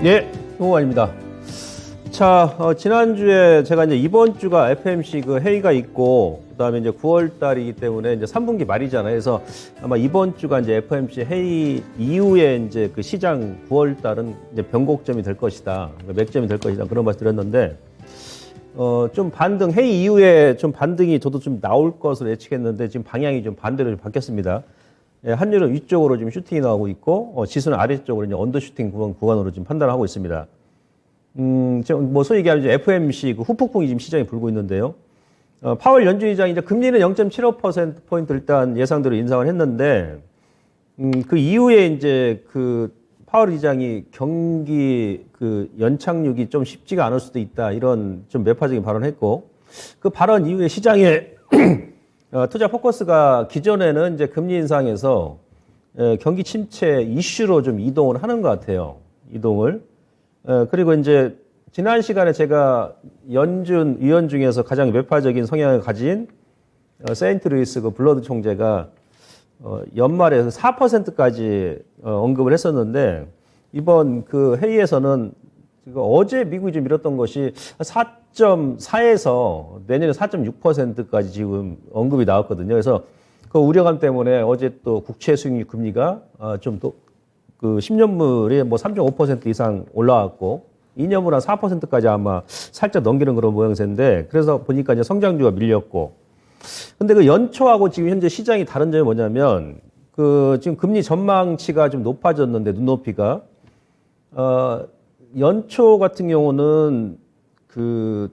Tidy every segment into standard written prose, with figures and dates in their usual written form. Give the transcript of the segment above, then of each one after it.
예, 홍호환입니다. 자, 지난주에 제가 이제 이번 주가 FMC 그 회의가 있고, 그 다음에 이제 9월 달이기 때문에 이제 3분기 말이잖아요. 그래서 아마 이번 주가 이제 FMC 회의 이후에 이제 그 시장 9월 달은 이제 변곡점이 될 것이다. 맥점이 될 것이다. 그런 말씀 드렸는데, 좀 반등, 회의 이후에 좀 반등이 저도 좀 나올 것으로 예측했는데, 지금 방향이 좀 반대로 좀 바뀌었습니다. 예, 환율은 위쪽으로 지금 슈팅이 나오고 있고, 지수는 아래쪽으로 이제 언더슈팅 구간으로 지금 판단하고 있습니다. 뭐 소위 얘기하면 이제 FMC 그 후폭풍이 지금 시장에 불고 있는데요. 파월 연준 의장이 이제 금리는 0.75%포인트 일단 예상대로 인상을 했는데, 그 이후에 이제 그 파월 의장이 경기 그 연착륙이 좀 쉽지가 않을 수도 있다. 이런 좀 매파적인 발언을 했고, 그 발언 이후에 시장에 투자 포커스가 기존에는 이제 금리 인상에서 경기 침체 이슈로 좀 이동을 하는 것 같아요. 이동을. 그리고 이제 지난 시간에 제가 연준 위원 중에서 가장 매파적인 성향을 가진 세인트루이스 그 블러드 총재가 연말에 4%까지 언급을 했었는데, 이번 그 회의에서는 어제 미국이 좀 밀었던 것이 4.4에서 내년에 4.6%까지 지금 언급이 나왔거든요. 그래서 그 우려감 때문에 어제 또 국채 수익률 금리가 좀 또 그 10년물이 뭐 3.5% 이상 올라왔고 2년물 한 4%까지 아마 살짝 넘기는 그런 모양새인데, 그래서 보니까 이제 성장주가 밀렸고, 근데 그 연초하고 지금 현재 시장이 다른 점이 뭐냐면 그 지금 금리 전망치가 좀 높아졌는데 눈높이가 연초 같은 경우는 그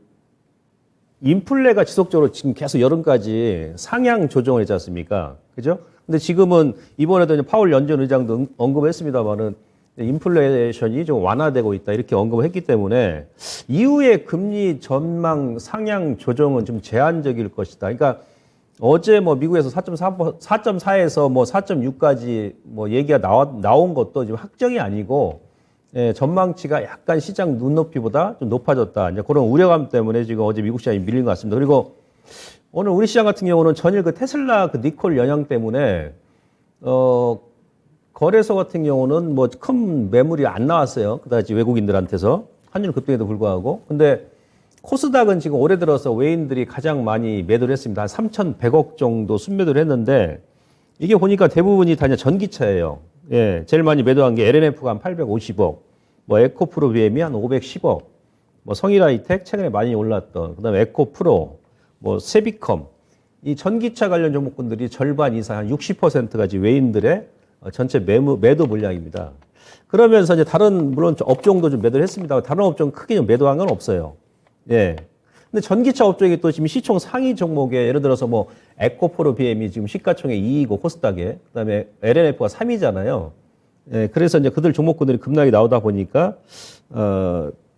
인플레가 지속적으로 지금 계속 여름까지 상향 조정을 했지 않습니까? 그죠? 근데 지금은 이번에도 이제 파월 연준 의장도 언급했습니다만은 인플레이션이 좀 완화되고 있다 이렇게 언급을 했기 때문에 이후에 금리 전망 상향 조정은 좀 제한적일 것이다. 그러니까 어제 뭐 미국에서 4.4에서 뭐 4.6까지 뭐 얘기가 나온 것도 지금 확정이 아니고, 예, 전망치가 약간 시장 눈높이보다 좀 높아졌다. 이제 그런 우려감 때문에 지금 어제 미국 시장이 밀린 것 같습니다. 그리고 오늘 우리 시장 같은 경우는 전일 그 테슬라 그 니콜 영향 때문에 거래소 같은 경우는 뭐 큰 매물이 안 나왔어요. 그다지 외국인들한테서 환율 급등에도 불구하고. 근데 코스닥은 지금 올해 들어서 외인들이 가장 많이 매도를 했습니다. 한 3,100억 정도 순매도를 했는데, 이게 보니까 대부분이 다 이제 전기차예요. 예, 제일 많이 매도한 게 LNF가 한 850억, 뭐 에코프로 BM이 한 510억, 뭐 성일하이텍 최근에 많이 올랐던, 그다음에 에코프로, 뭐 세비컴, 이 전기차 관련 종목군들이 절반 이상 한 60%가 지금 외인들의 전체 매도 물량입니다. 그러면서 이제 다른 물론 업종도 좀 매도를 했습니다. 다른 업종 크게 좀 매도한 건 없어요. 예. 근데 전기차 업종이 또 지금 시총 상위 종목에 예를 들어서 뭐 에코프로 BM이 지금 시가총액 2위고 코스닥에, 그다음에 LNF가 3위잖아요. 예. 그래서 이제 그들 종목군들이 급락이 나오다 보니까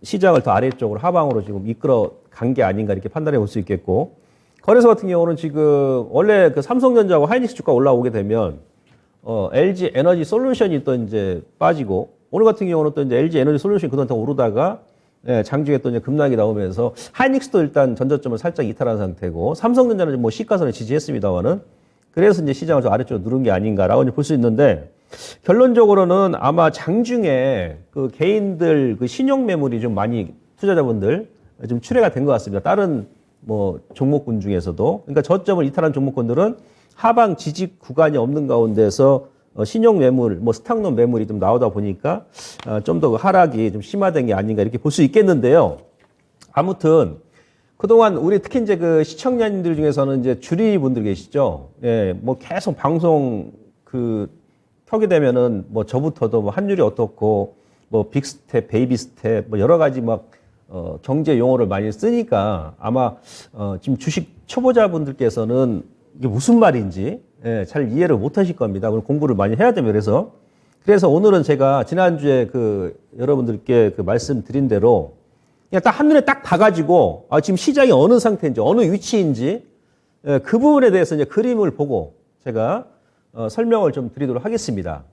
시장을 더 아래쪽으로 하방으로 지금 이끌어 간 게 아닌가 이렇게 판단해 볼 수 있겠고, 거래소 같은 경우는 지금 원래 그 삼성전자하고 하이닉스 주가 올라오게 되면 LG 에너지 솔루션이 또 이제 빠지고, 오늘 같은 경우는 또 이제 LG 에너지 솔루션이 그동안 더 오르다가, 예, 장중에 또 이제 급락이 나오면서 하이닉스도 일단 전저점을 살짝 이탈한 상태고, 삼성전자는 뭐 시가선을 지지했습니다만은, 그래서 이제 시장을 좀 아래쪽으로 누른 게 아닌가라고 이제 볼 수 있는데, 결론적으로는 아마 장중에 그 개인들 그 신용 매물이 좀 많이 투자자분들 좀 출회가 된 것 같습니다. 다른 뭐 종목군 중에서도. 그러니까 저점을 이탈한 종목군들은 하방 지지 구간이 없는 가운데서 신용 매물, 뭐 스탁론 매물이 좀 나오다 보니까 좀 더 하락이 좀 심화된 게 아닌가 이렇게 볼 수 있겠는데요. 아무튼 그동안 우리 특히 이제 그 시청자님들 중에서는 이제 주리 분들 계시죠. 예, 뭐 계속 방송 그 켜게 되면은 뭐 저부터도 뭐 환율이 어떻고 뭐 빅스텝, 베이비 스텝 뭐 여러 가지 막 경제 용어를 많이 쓰니까 아마 지금 주식 초보자분들께서는 이게 무슨 말인지, 예, 잘 이해를 못 하실 겁니다. 오늘 공부를 많이 해야 됩니다. 그래서 오늘은 제가 지난주에 그 여러분들께 그 말씀드린 대로 그냥 딱 한눈에 딱 봐가지고 지금 시장이 어느 상태인지 어느 위치인지, 예, 그 부분에 대해서 이제 그림을 보고 제가 설명을 좀 드리도록 하겠습니다.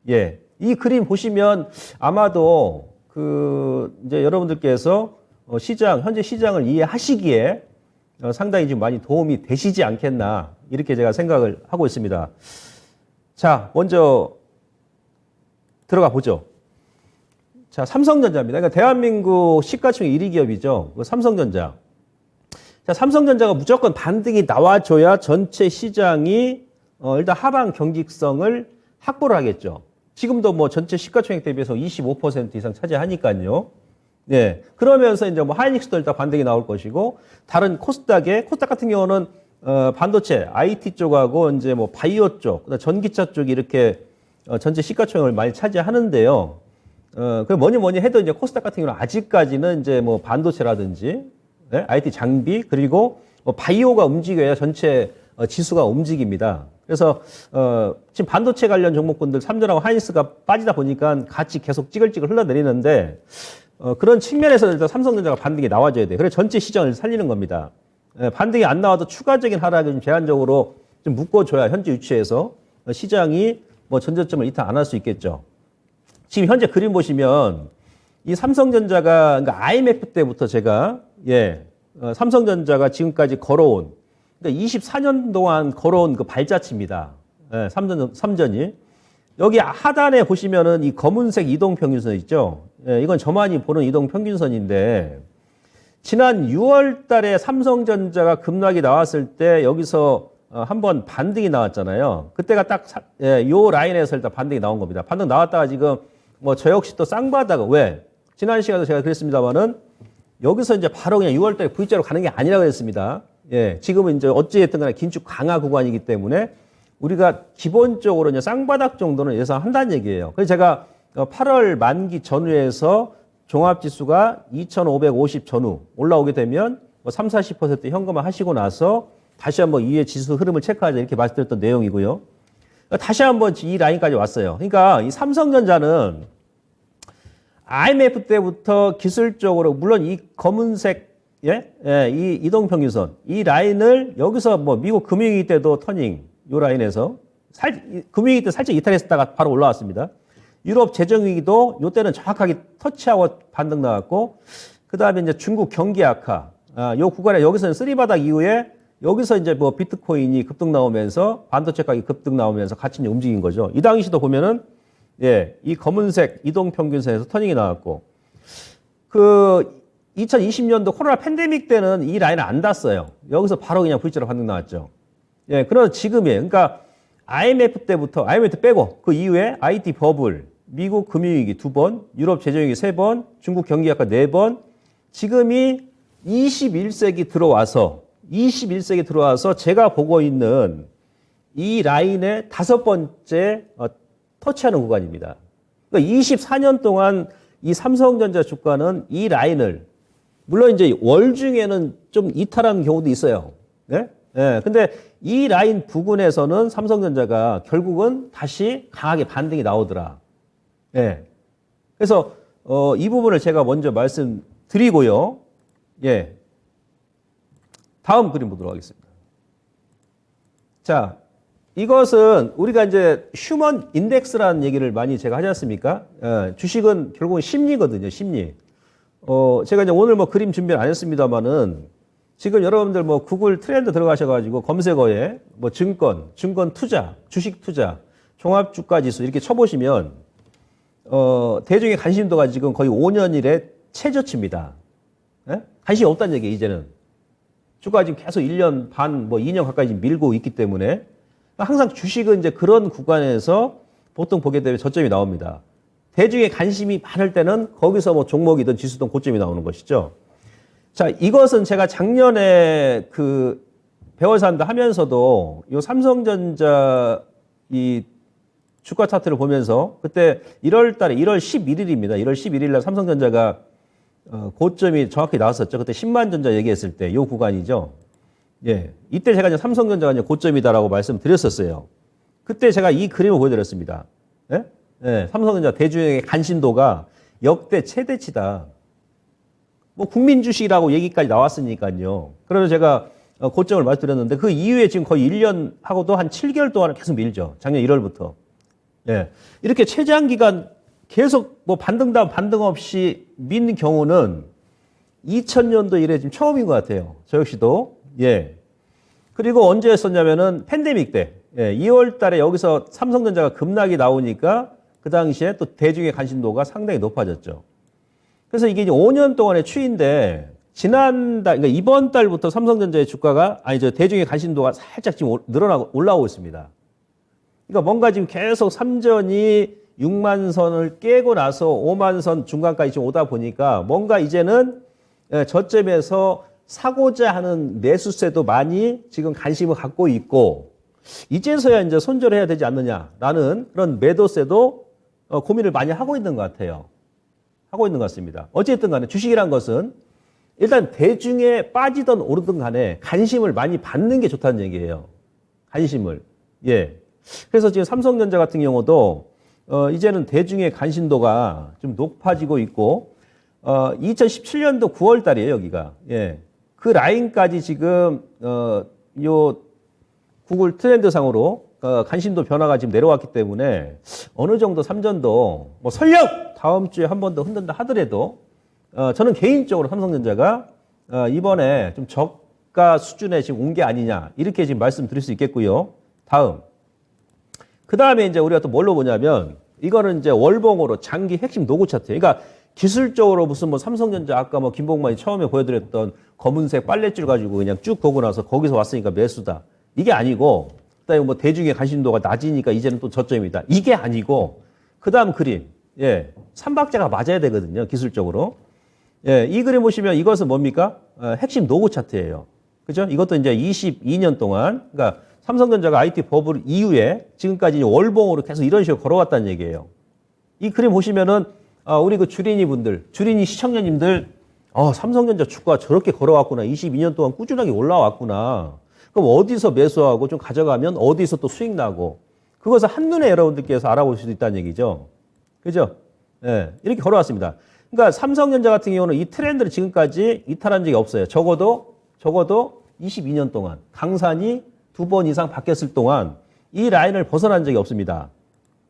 예, 이 그림 보시면 아마도 그 이제 여러분들께서 현재 시장을 이해하시기에 상당히 좀 많이 도움이 되시지 않겠나 이렇게 제가 생각을 하고 있습니다. 자, 먼저 들어가 보죠. 자, 삼성전자입니다. 그러니까 대한민국 시가총액 1위 기업이죠. 그 삼성전자. 자, 삼성전자가 무조건 반등이 나와줘야 전체 시장이 일단 하방 경직성을 확보를 하겠죠. 지금도 뭐 전체 시가총액 대비해서 25% 이상 차지하니까요. 예. 그러면서 이제 뭐 하이닉스도 일단 반등이 나올 것이고, 다른 코스닥 같은 경우는 반도체, IT 쪽하고 이제 뭐 바이오 쪽, 그다음 전기차 쪽이 이렇게 전체 시가총액을 많이 차지하는데요. 그 뭐니 해도 이제 코스닥 같은 경우는 아직까지는 이제 뭐 반도체라든지, 네? IT 장비, 그리고 뭐 바이오가 움직여야 전체 지수가 움직입니다. 그래서 지금 반도체 관련 종목군들 삼전하고 하이닉스가 빠지다 보니까 같이 계속 찌글찌글 흘러내리는데, 그런 측면에서 일단 삼성전자가 반등이 나와줘야 돼요. 그래서 전체 시장을 살리는 겁니다. 반등이 안 나와도 추가적인 하락을 좀 제한적으로 좀 묶어줘야 현재 위치에서 시장이 뭐 전저점을 이탈 안 할 수 있겠죠. 지금 현재 그림 보시면 이 삼성전자가, 그러니까 IMF 때부터 제가, 삼성전자가 지금까지 걸어온, 그러니까 24년 동안 걸어온 그 발자취입니다. 삼전이. 여기 하단에 보시면은 이 검은색 이동평균선 있죠? 이건 저만이 보는 이동평균선인데, 지난 6월 달에 삼성전자가 급락이 나왔을 때 여기서 한번 반등이 나왔잖아요. 그때가 딱 요 라인에서 일단 반등이 나온 겁니다. 반등 나왔다가 지금 뭐 저 역시 또 쌍바다가, 왜? 지난 시간에도 제가 그랬습니다만은 여기서 이제 바로 그냥 6월 달에 V자로 가는 게 아니라고 했습니다. 지금은 이제 어찌됐든 간에 긴축 강화 구간이기 때문에 우리가 기본적으로 이제 쌍바닥 정도는 예상한다는 얘기예요. 그래서 제가 8월 만기 전후에서 종합지수가 2550 전후 올라오게 되면 뭐 3, 40% 현금화 하시고 나서 다시 한번 이후에 지수 흐름을 체크하자, 이렇게 말씀드렸던 내용이고요. 다시 한번 이 라인까지 왔어요. 그러니까 이 삼성전자는 IMF 때부터 기술적으로, 물론 이 검은색, 이 이동평균선, 이 라인을 여기서 뭐 미국 금융위기 때도 터닝, 요 라인에서 금융위기 때 살짝 이탈했다가 바로 올라왔습니다. 유럽 재정위기도 요 때는 정확하게 터치하고 반등 나왔고, 그 다음에 이제 중국 경기 악화, 요 구간에 여기서는 쓰리바닥 이후에 여기서 이제 뭐 비트코인이 급등 나오면서 반도체 가격이 급등 나오면서 같이 이제 움직인 거죠. 이 당시도 보면은 이 검은색 이동평균선에서 터닝이 나왔고, 그 2020년도 코로나 팬데믹 때는 이 라인을 안 닿았어요. 여기서 바로 그냥 V자로 반등 나왔죠. 그래서 지금이에요. 그러니까 IMF 때부터, IMF 빼고 그 이후에 IT 버블, 미국 금융위기 2번, 유럽 재정위기 3번, 중국 경기 악화 4번, 지금이 21세기 들어와서 제가 보고 있는 이 라인의 5번째 터치하는 구간입니다. 그러니까 24년 동안 이 삼성전자 주가는 이 라인을, 물론 이제 월 중에는 좀 이탈하는 경우도 있어요. 근데 이 라인 부근에서는 삼성전자가 결국은 다시 강하게 반등이 나오더라. 그래서 이 부분을 제가 먼저 말씀드리고요. 다음 그림 보도록 하겠습니다. 자, 이것은 우리가 이제 휴먼 인덱스라는 얘기를 많이 제가 하지 않습니까? 주식은 결국은 심리거든요, 심리. 제가 이제 오늘 뭐 그림 준비를 안 했습니다만은, 지금 여러분들 뭐 구글 트렌드 들어가셔가지고 검색어에 뭐 증권 투자, 주식 투자, 종합주가 지수 이렇게 쳐보시면, 대중의 관심도가 지금 거의 5년 이래 최저치입니다. 관심이 없다는 얘기예요, 이제는. 주가가 지금 계속 1년 반, 뭐 2년 가까이 지금 밀고 있기 때문에, 항상 주식은 이제 그런 구간에서 보통 보게 되면 저점이 나옵니다. 대중의 관심이 많을 때는 거기서 뭐 종목이든 지수든 고점이 나오는 것이죠. 자, 이것은 제가 작년에 그 배워산다 하면서도 이 삼성전자 이 주가 차트를 보면서, 그때 1월 달에 1월 11일입니다. 1월 11일 날 삼성전자가 고점이 정확히 나왔었죠. 그때 10만 전자 얘기했을 때 이 구간이죠. 이때 제가 이제 삼성전자가 이제 고점이다라고 말씀드렸었어요. 그때 제가 이 그림을 보여드렸습니다. 삼성전자 대중의 관심도가 역대 최대치다. 뭐 국민 주식이라고 얘기까지 나왔으니까요. 그래서 제가 고점을 말씀드렸는데, 그 이후에 지금 거의 1년 하고도 한 7개월 동안은 계속 밀죠. 작년 1월부터. 이렇게 최장 기간 계속 뭐 반등 없이 믿는 경우는 2000년도 이래 지금 처음인 것 같아요. 저 역시도. 그리고 언제 했었냐면은 팬데믹 때. 2월 달에 여기서 삼성전자가 급락이 나오니까 그 당시에 또 대중의 관심도가 상당히 높아졌죠. 그래서 이게 이제 5년 동안의 추이인데 지난달, 그러니까 이번 달부터 삼성전자의 주가가, 대중의 관심도가 살짝 지금 늘어나고 올라오고 있습니다. 그러니까 뭔가 지금 계속 삼전이 6만 선을 깨고 나서 5만 선 중간까지 지금 오다 보니까 뭔가 이제는 저점에서 사고자 하는 매수세도 많이 지금 관심을 갖고 있고, 이제서야 이제 손절을 해야 되지 않느냐라는 그런 매도세도 고민을 많이 하고 있는 것 같아요. 하고 있는 것 같습니다. 어쨌든 간에 주식이란 것은 일단 대중에 빠지든 오르든 간에 관심을 많이 받는 게 좋다는 얘기예요. 관심을. 예. 그래서 지금 삼성전자 같은 경우도 이제는 대중의 관심도가 좀 높아지고 있고 2017년도 9월 달이에요, 여기가. 예. 그 라인까지 지금 요 구글 트렌드상으로 관심도 변화가 지금 내려왔기 때문에 어느 정도 삼전도 뭐 설령 다음 주에 한 번 더 흔든다 하더라도 저는 개인적으로 삼성전자가 이번에 좀 저가 수준에 지금 온 게 아니냐 이렇게 지금 말씀드릴 수 있겠고요. 다음. 그 다음에 이제 우리가 또 뭘로 보냐면 이거는 이제 월봉으로 장기 핵심 노구 차트예요. 그러니까 기술적으로 무슨 뭐 삼성전자 아까 뭐 김봉만이 처음에 보여드렸던 검은색 빨랫줄 가지고 그냥 쭉 보고 나서 거기서 왔으니까 매수다. 이게 아니고 그다음에 뭐 대중의 관심도가 낮으니까 이제는 또 저점이다. 이게 아니고 그 다음 그림. 예. 삼박자가 맞아야 되거든요. 기술적으로. 예. 이 그림 보시면 이것은 뭡니까? 핵심 노구 차트예요. 그죠? 이것도 이제 22년 동안 그러니까 삼성전자가 IT 버블 이후에 지금까지 월봉으로 계속 이런 식으로 걸어왔다는 얘기예요. 이 그림 보시면은 우리 그 주린이 분들, 주린이 시청자님들 삼성전자 주가 저렇게 걸어왔구나. 22년 동안 꾸준하게 올라왔구나. 그럼 어디서 매수하고 좀 가져가면 어디서 또 수익 나고 그것을 한눈에 여러분들께서 알아볼 수 있다는 얘기죠. 그죠? 예, 이렇게 걸어왔습니다. 그러니까 삼성전자 같은 경우는 이 트렌드를 지금까지 이탈한 적이 없어요. 적어도 22년 동안 강산이 2번 이상 바뀌었을 동안 이 라인을 벗어난 적이 없습니다.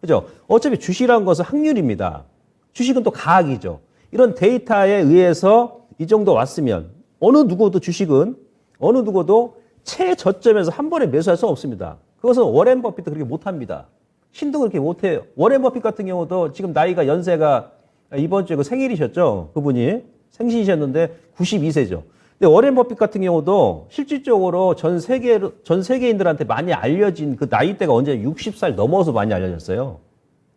그죠? 어차피 주식이라는 것은 확률입니다. 주식은 또 가학이죠. 이런 데이터에 의해서 이 정도 왔으면 어느 누구도 주식은 어느 누구도 최저점에서 한 번에 매수할 수 없습니다. 그것은 워렌 버핏도 그렇게 못합니다. 신도 그렇게 못해요. 워렌 버핏 같은 경우도 지금 나이가 연세가 이번 주에 그 생일이셨죠. 그분이 생신이셨는데 92세죠. 근데 워렌 버핏 같은 경우도 실질적으로 전 세계인들한테 많이 알려진 그 나이대가 언제 60살 넘어서 많이 알려졌어요.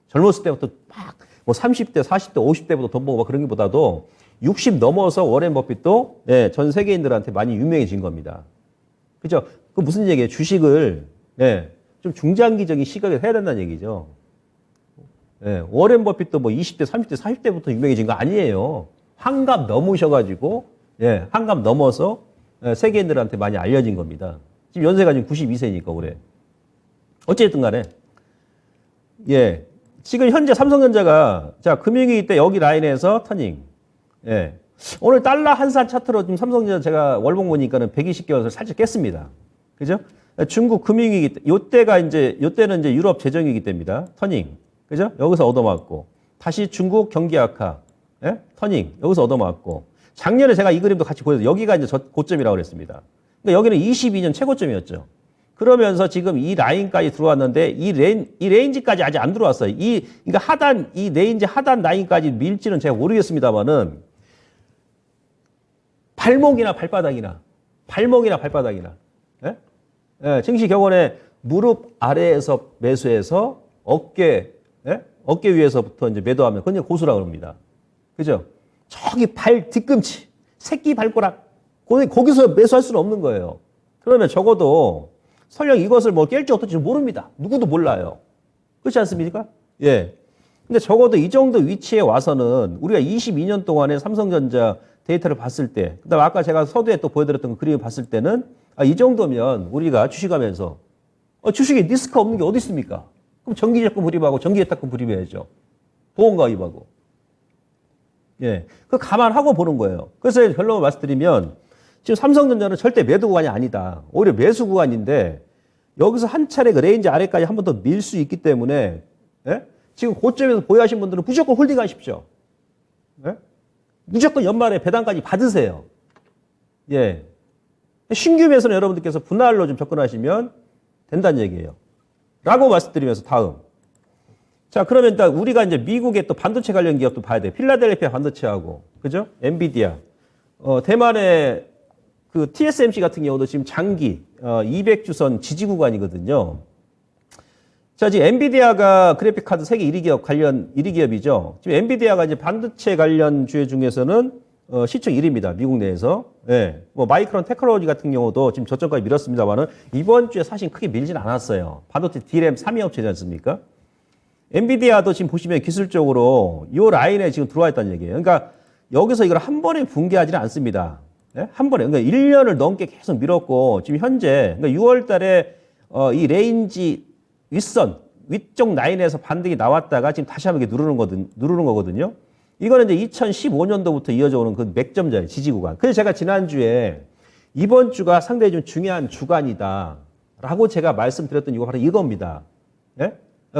젊었을 때부터 막 뭐 30대, 40대, 50대부터 돈 벌고 그런 것보다도 60 넘어서 워렌 버핏도 전 세계인들한테 많이 유명해진 겁니다. 그죠? 그 무슨 얘기예요? 주식을 좀 중장기적인 시각에 해야 된다는 얘기죠. 워렌 버핏도 뭐 20대, 30대, 40대부터 유명해진 거 아니에요. 환갑 넘으셔가지고 환갑 넘어서 세계인들한테 많이 알려진 겁니다. 지금 연세가 지금 92세니까 올해. 어쨌든 간에 지금 현재 삼성전자가 자 금융위기 때 여기 라인에서 터닝. 오늘 달러 한산 차트로 지금 삼성전자 제가 월봉 보니까는 120개월을 살짝 깼습니다. 그죠? 중국 금융위기 때 요때는 이제 유럽 재정위기 때입니다. 터닝. 그죠? 여기서 얻어맞고 다시 중국 경기 악화. 터닝. 여기서 얻어맞고 작년에 제가 이 그림도 같이 보여서 여기가 이제 고점이라고 그랬습니다. 그러니까 여기는 22년 최고점이었죠. 그러면서 지금 이 라인까지 들어왔는데 이 레인지까지 아직 안 들어왔어요. 그러니까 이 레인지 하단 라인까지 밀지는 제가 모르겠습니다만은 발목이나 발바닥이나 증시 격언에 무릎 아래에서 매수해서 어깨 위에서부터 이제 매도하면 그건 고수라고 합니다. 그죠? 저기 발 뒤꿈치, 새끼 발가락 거기서 매수할 수는 없는 거예요. 그러면 적어도 설령 이것을 뭐 깰지 어떨지 모릅니다. 누구도 몰라요. 그렇지 않습니까? 근데 적어도 이 정도 위치에 와서는 우리가 22년 동안의 삼성전자 데이터를 봤을 때, 그 다음에 아까 제가 서두에 또 보여드렸던 그 그림을 봤을 때는 이 정도면 우리가 주식하면서 주식에 리스크 없는 게 어디 있습니까? 그럼 정기적금 불입하고 정기예탁금 불입해야죠. 보험 가입하고. 그 감안하고 보는 거예요. 그래서 결론을 말씀드리면 지금 삼성전자는 절대 매도 구간이 아니다. 오히려 매수 구간인데 여기서 한 차례 그 레인지 아래까지 한 번 더 밀 수 있기 때문에 지금 고점에서 보유하신 분들은 무조건 홀딩하십시오. 무조건 연말에 배당까지 받으세요. 신규 매수는 여러분들께서 분할로 좀 접근하시면 된다는 얘기예요. 라고 말씀드리면서 다음. 자, 그러면 일단 우리가 이제 미국의 또 반도체 관련 기업도 봐야 돼. 필라델피아 반도체하고, 그죠? 엔비디아. 대만의 그 TSMC 같은 경우도 지금 장기, 200주선 지지 구간이거든요. 자, 지금 엔비디아가 그래픽 카드 세계 1위 기업 관련 1위 기업이죠. 지금 엔비디아가 이제 반도체 관련 주회 중에서는 시총 1위입니다. 미국 내에서. 예. 뭐 마이크론 테크놀로지 같은 경우도 지금 저점까지 밀었습니다만은 이번 주에 사실 크게 밀진 않았어요. 반도체 D램 3위 업체지 않습니까? 엔비디아도 지금 보시면 기술적으로 이 라인에 지금 들어와 있다는 얘기예요. 그러니까 여기서 이걸 한 번에 붕괴하지는 않습니다. 예? 한 번에. 그러니까 1년을 넘게 계속 밀었고 지금 현재 그러니까 6월 달에 이 레인지 윗선, 위쪽 라인에서 반등이 나왔다가 지금 다시 한번 이렇게 누르는 거거든요. 이거는 이제 2015년도부터 이어져 오는 그 맥점자예요. 지지 구간. 그래서 제가 지난주에 이번 주가 상당히 좀 중요한 주간이다. 라고 제가 말씀드렸던 이유가 바로 이겁니다. 예?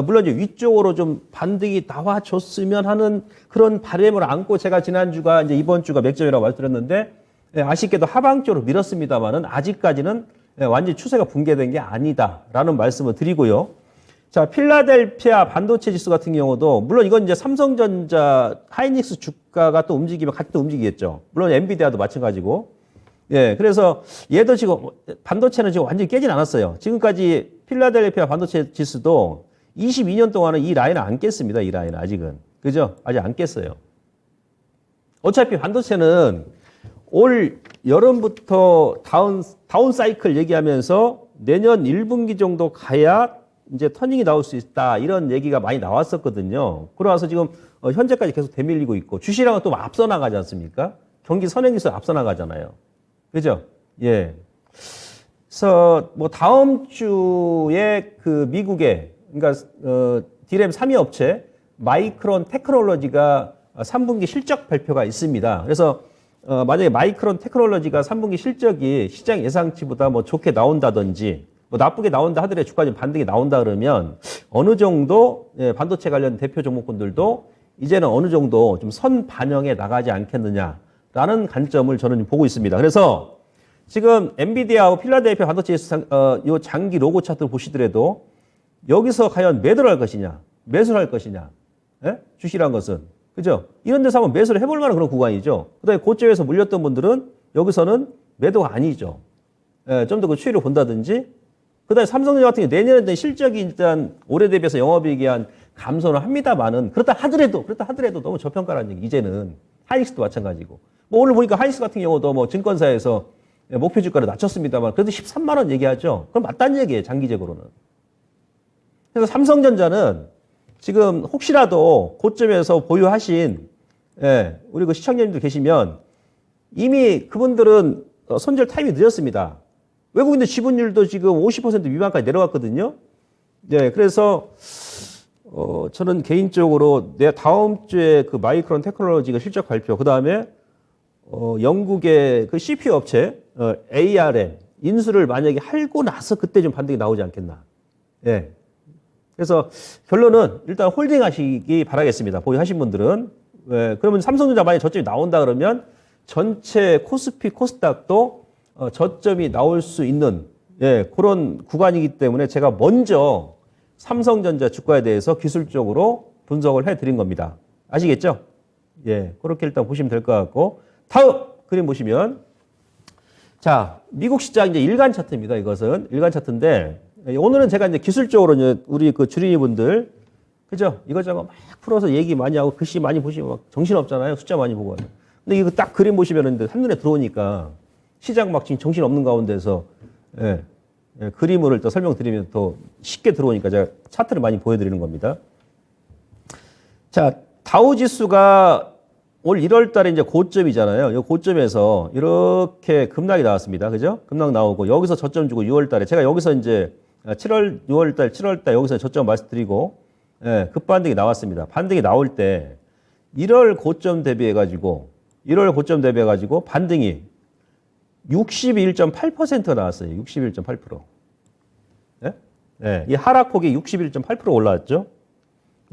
물론 이제 위쪽으로 좀 반등이 나와줬으면 하는 그런 바람을 안고 제가 지난주가 이제 이번 주가 맥점이라고 말씀드렸는데 아쉽게도 하방 쪽으로 밀었습니다만은 아직까지는 완전히 추세가 붕괴된 게 아니다라는 말씀을 드리고요. 자, 필라델피아 반도체 지수 같은 경우도 물론 이건 이제 삼성전자, 하이닉스 주가가 또 움직이면 같이 또 움직이겠죠. 물론 엔비디아도 마찬가지고. 예, 그래서 얘도 지금 반도체는 지금 완전히 깨진 않았어요. 지금까지 필라델피아 반도체 지수도 22년 동안은 이 라인을 안 깼습니다. 이 라인은 아직은. 그죠? 아직 안 깼어요. 어차피 반도체는 올 여름부터 다운 사이클 얘기하면서 내년 1분기 정도 가야 이제 터닝이 나올 수 있다. 이런 얘기가 많이 나왔었거든요. 그러면서 지금 현재까지 계속 대밀리고 있고 주시량은 또 앞서 나가지 않습니까? 경기 선행지수 앞서 나가잖아요. 그죠? 예. 그래서 뭐 다음 주에 그 미국의 그러니까 D램 3위 업체 마이크론 테크놀로지가 3분기 실적 발표가 있습니다. 그래서 만약에 마이크론 테크놀로지가 3분기 실적이 시장 예상치보다 뭐 좋게 나온다든지 뭐 나쁘게 나온다 하더라도 주가 좀 반등이 나온다 그러면 어느 정도 반도체 관련 대표 종목군들도 이제는 어느 정도 좀 선 반영해 나가지 않겠느냐라는 관점을 저는 보고 있습니다. 그래서 지금 엔비디아하고 필라델피아 반도체 요 장기 로고 차트 보시더라도 여기서 과연 매도를 할 것이냐, 매수를 할 것이냐, 예? 주시란 것은 그죠? 이런 데서 한번 매수를 해볼 만한 그런 구간이죠. 그다음에 고점에서 물렸던 분들은 여기서는 매도가 아니죠. 예, 좀 더 그 추이를 본다든지. 그다음에 삼성전자 같은 경우 내년에 실적이 일단 올해 대비해서 영업이익이 한 감소는 합니다만은 그렇다 하더라도 너무 저평가라는 얘기. 이제는 하이닉스도 마찬가지고. 뭐 오늘 보니까 하이닉스 같은 경우도 뭐 증권사에서 목표 주가를 낮췄습니다만 그래도 13만 원 얘기하죠. 그럼 맞다는 얘기예요. 장기적으로는. 그래서 삼성전자는 지금 혹시라도 고점에서 보유하신 우리 그 시청자님들 계시면 이미 그분들은 손절 타임이 늦었습니다. 외국인들 지분율도 지금 50% 미만까지 내려왔거든요. 네, 그래서 저는 개인적으로 내 다음 주에 그 마이크론 테크놀로지가 실적 발표, 그 다음에 영국의 그 CPU 업체 ARM 인수를 만약에 하고 나서 그때 좀 반등이 나오지 않겠나. 예. 그래서 결론은 일단 홀딩 하시기 바라겠습니다. 보유하신 분들은. 예, 그러면 삼성전자 만약에 저점이 나온다 그러면 전체 코스피, 코스닥도 저점이 나올 수 있는 그런 구간이기 때문에 제가 먼저 삼성전자 주가에 대해서 기술적으로 분석을 해드린 겁니다. 아시겠죠? 예, 그렇게 일단 보시면 될 것 같고 다음 그림 보시면 자, 미국 시장 이제 일간 차트입니다. 이것은 일간 차트인데 오늘은 제가 이제 기술적으로 이제 우리 그 주린이 분들 그죠? 이것저것 막 풀어서 얘기 많이 하고 글씨 많이 보시면 막 정신 없잖아요. 숫자 많이 보고. 근데 이거 딱 그림 보시면은 한눈에 들어오니까 시장 막 지금 정신 없는 가운데서 그림을 또 설명드리면 더 쉽게 들어오니까 제가 차트를 많이 보여드리는 겁니다. 자, 다우 지수가 올 1월 달에 이제 고점이잖아요. 이 고점에서 이렇게 급락이 나왔습니다. 그죠? 급락 나오고 여기서 저점 주고 6월 달에 제가 여기서 이제 6월 달, 7월 달 여기서 저점 말씀드리고 급반등이 나왔습니다. 반등이 나올 때 1월 고점 대비해 가지고 반등이 61.8%가 나왔어요. 61.8%. 이 하락폭이 61.8% 올라왔죠.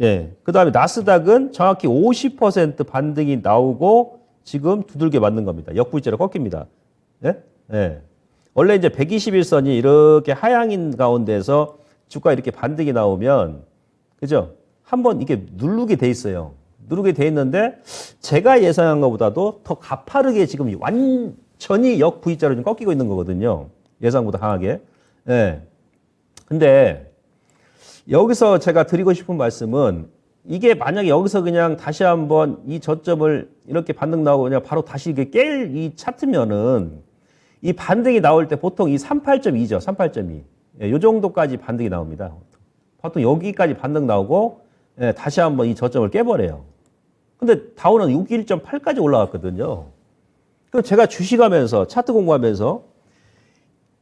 예. 그 다음에 나스닥은 정확히 50% 반등이 나오고 지금 두들겨 맞는 겁니다. 역부일제로 꺾입니다. 예? 예. 원래 이제 121선이 이렇게 하향인 가운데서 주가 이렇게 반등이 나오면, 그죠? 한번 이게 누르게 돼 있어요. 누르게 돼 있는데 제가 예상한 것보다도 더 가파르게 지금 완전히 역 V자로 좀 꺾이고 있는 거거든요. 예상보다 강하게. 예. 근데 여기서 제가 드리고 싶은 말씀은 이게 만약에 여기서 그냥 다시 한번 이 저점을 이렇게 반등 나오고 그냥 바로 다시 이게 깰 이 차트면은 이 반등이 나올 때 보통 이 38.2죠. 38.2. 예, 요 정도까지 반등이 나옵니다. 보통 여기까지 반등 나오고 예, 다시 한번 이 저점을 깨버려요. 근데 다우는 61.8까지 올라갔거든요. 그럼 제가 주식하면서 차트 공부하면서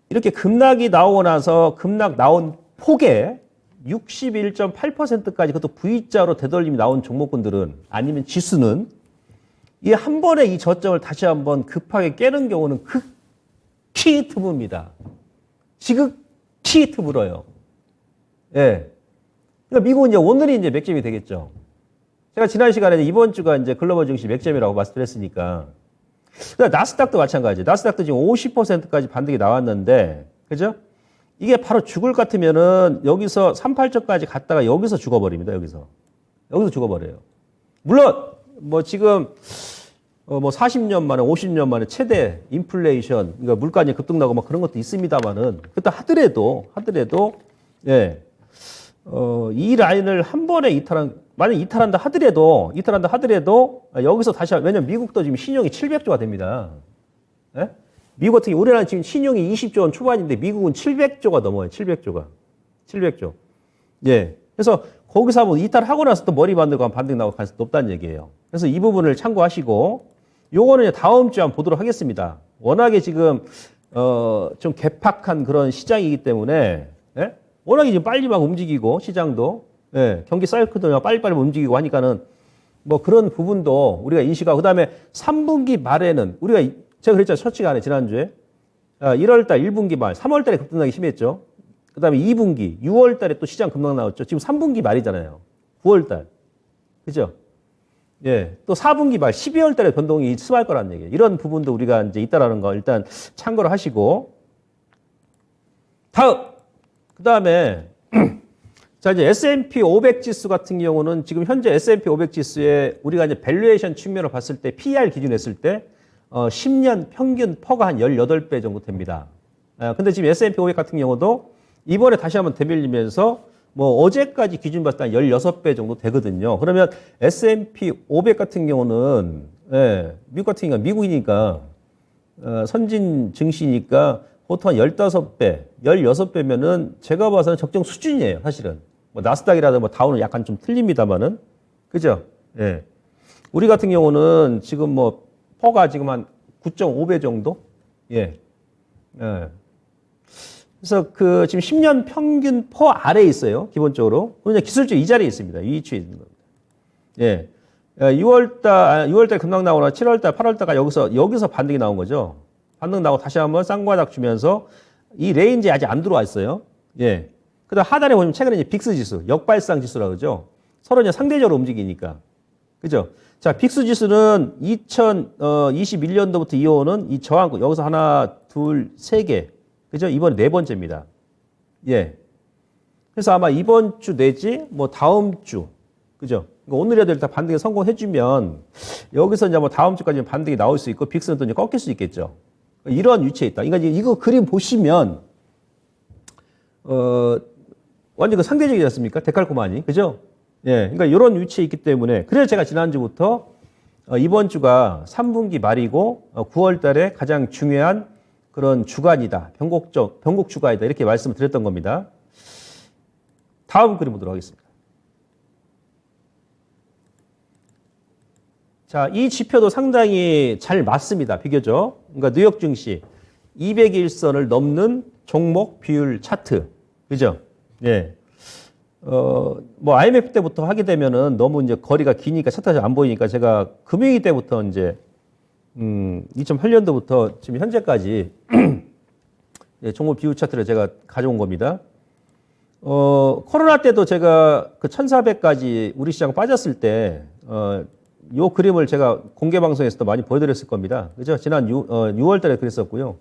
이렇게 급락이 나오고 나서 급락 나온 폭에 61.8%까지 그것도 V자로 되돌림이 나온 종목군들은 아니면 지수는 이 한 번에 이 저점을 다시 한번 급하게 깨는 경우는 극히 드뭅니다. 지극히 드물어요. 예. 그러니까 미국은 이제 오늘이 이제 맥점이 되겠죠. 제가 지난 시간에 이번 주가 이제 글로벌 증시 맥점이라고 말씀드렸으니까. 그러니까 나스닥도 마찬가지예요. 나스닥도 지금 50%까지 반등이 나왔는데, 그죠? 이게 바로 죽을 것 같으면은 여기서 38점까지 갔다가 여기서 죽어버립니다. 여기서 죽어버려요. 물론 뭐 지금 뭐 40년 만에 50년 만에 최대 인플레이션, 그러니까 물가가 급등 나고 막 그런 것도 있습니다만은 그때 하더라도 예. 이 라인을 한 번에 만약 이탈한다 하더라도 여기서 다시 왜냐면 미국도 지금 신용이 700조가 됩니다. 예? 미국 같은 경우 우리나라는 지금 신용이 20조 원 초반인데 미국은 700조가 넘어요. 700조. 예. 그래서 거기서 한번 이탈하고 나서 또 머리 만들고 반등 나올 가능성이 높다는 얘기예요. 그래서 이 부분을 참고하시고 요거는 다음 주에 한번 보도록 하겠습니다. 워낙에 지금 좀 개팍한 그런 시장이기 때문에 예? 워낙에 지금 빨리 막 움직이고 시장도 예. 경기 사이클도 빨리빨리 움직이고 하니까는 뭐 그런 부분도 우리가 인식하고 그다음에 3분기 말에는 우리가 제가 그랬잖아요. 첫 시간에 지난주에 1월달 1분기 말 3월달에 급등하기 심했죠. 그 다음에 2분기 6월달에 또 시장 급락 나왔죠. 지금 3분기 말이잖아요. 9월달 그죠? 예, 또 4분기 말 12월달에 변동이 심할 거라는 얘기예요. 이런 부분도 우리가 이제 있다라는 거 일단 참고를 하시고 다음 그 다음에 자 이제 S&P 500 지수 같은 경우는 지금 현재 S&P 500 지수에 우리가 이제 밸류에이션 측면으로 봤을 때 PER 기준 했을 때 10년 평균 퍼가 한 18배 정도 됩니다. 근데 지금 S&P 500 같은 경우도 이번에 다시 한번 되밀리면서 뭐 어제까지 기준 봤을 때 한 16배 정도 되거든요. 그러면 S&P 500 같은 경우는 예, 미국 같은 경우는 미국이니까 선진 증시니까 보통 한 15배, 16배면은 제가 봐서는 적정 수준이에요, 사실은. 뭐 나스닥이라든 뭐 다우는 약간 좀 틀립니다만은. 그죠? 예. 우리 같은 경우는 지금 뭐 퍼가 지금 한 9.5배 정도? 예. 예. 그래서 그 지금 10년 평균 퍼 아래에 있어요. 기본적으로. 그냥 기술적 이 자리에 있습니다. 이 위치에 있는 겁니다. 예. 6월달 급락 나오나 7월달, 8월달가 여기서 반등이 나온 거죠. 반등 나오고 다시 한번 쌍바닥 주면서 이 레인지에 아직 안 들어와 있어요. 예. 그 다음 하단에 보시면 최근에 이제 빅스 지수, 역발상 지수라고 그러죠. 서로 이제 상대적으로 움직이니까. 그죠? 자, 빅스 지수는 2021년도부터 이어오는 이 저항구, 여기서 하나, 둘, 세 개. 그죠? 이번에 네 번째입니다. 예. 그래서 아마 이번 주 내지 뭐 다음 주. 그죠? 그러니까 오늘이라도 일단 반등에 성공해주면 여기서 이제 뭐 다음 주까지 반등이 나올 수 있고 빅스는 또 이제 꺾일 수 있겠죠. 이런 위치에 있다. 그러니까 이거 그림 보시면, 완전 그 상대적이지 않습니까? 데칼코마니. 그죠? 예. 그러니까 이런 위치에 있기 때문에 그래서 제가 지난주부터 이번 주가 3분기 말이고 9월 달에 가장 중요한 그런 주간이다. 변곡 주간이다. 이렇게 말씀을 드렸던 겁니다. 다음 그림 보도록 하겠습니다. 자, 이 지표도 상당히 잘 맞습니다. 비교적. 그러니까 뉴욕 증시 200일선을 넘는 종목 비율 차트. 그죠? 예. 뭐 IMF 때부터 하게 되면은 너무 이제 거리가 기니까 차트가 안 보이니까 제가 금융위기 때부터 이제 2008년도부터 지금 현재까지 예, 종목 비율 차트를 제가 가져온 겁니다. 코로나 때도 제가 그 1400까지 우리 시장 빠졌을 때 요 그림을 제가 공개 방송에서도 많이 보여드렸을 겁니다. 그죠? 지난 6월 달에 그랬었고요.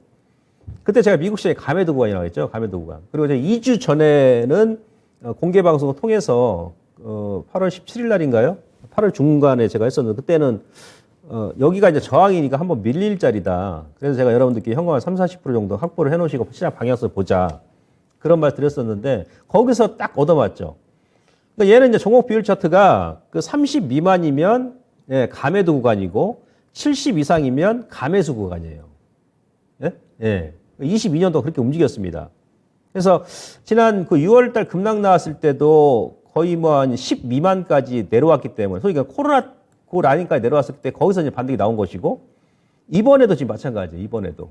그때 제가 미국 시장에 감해도 구간이라고 했죠. 감해도 구간. 그리고 이제 2주 전에는 공개 방송을 통해서 8월 17일 날인가요? 8월 중간에 제가 했었는데 그때는 여기가 이제 저항이니까 한번 밀릴 자리다. 그래서 제가 여러분들께 현금 한 30, 40% 정도 확보를 해놓으시고 시장 방향성을 보자. 그런 말 드렸었는데 거기서 딱 얻어맞죠. 그러니까 얘는 이제 종목 비율 차트가 그 30 미만이면 예, 가매도 구간이고 70 이상이면 가매수 구간이에요. 예? 예. 22년도 그렇게 움직였습니다. 그래서 지난 그 6월 달 급락 나왔을 때도 거의 뭐 한 10 미만까지 내려왔기 때문에 소위 코로나 그 라인까지 내려왔을 때 거기서 이제 반등이 나온 것이고 이번에도 지금 마찬가지예요. 이번에도.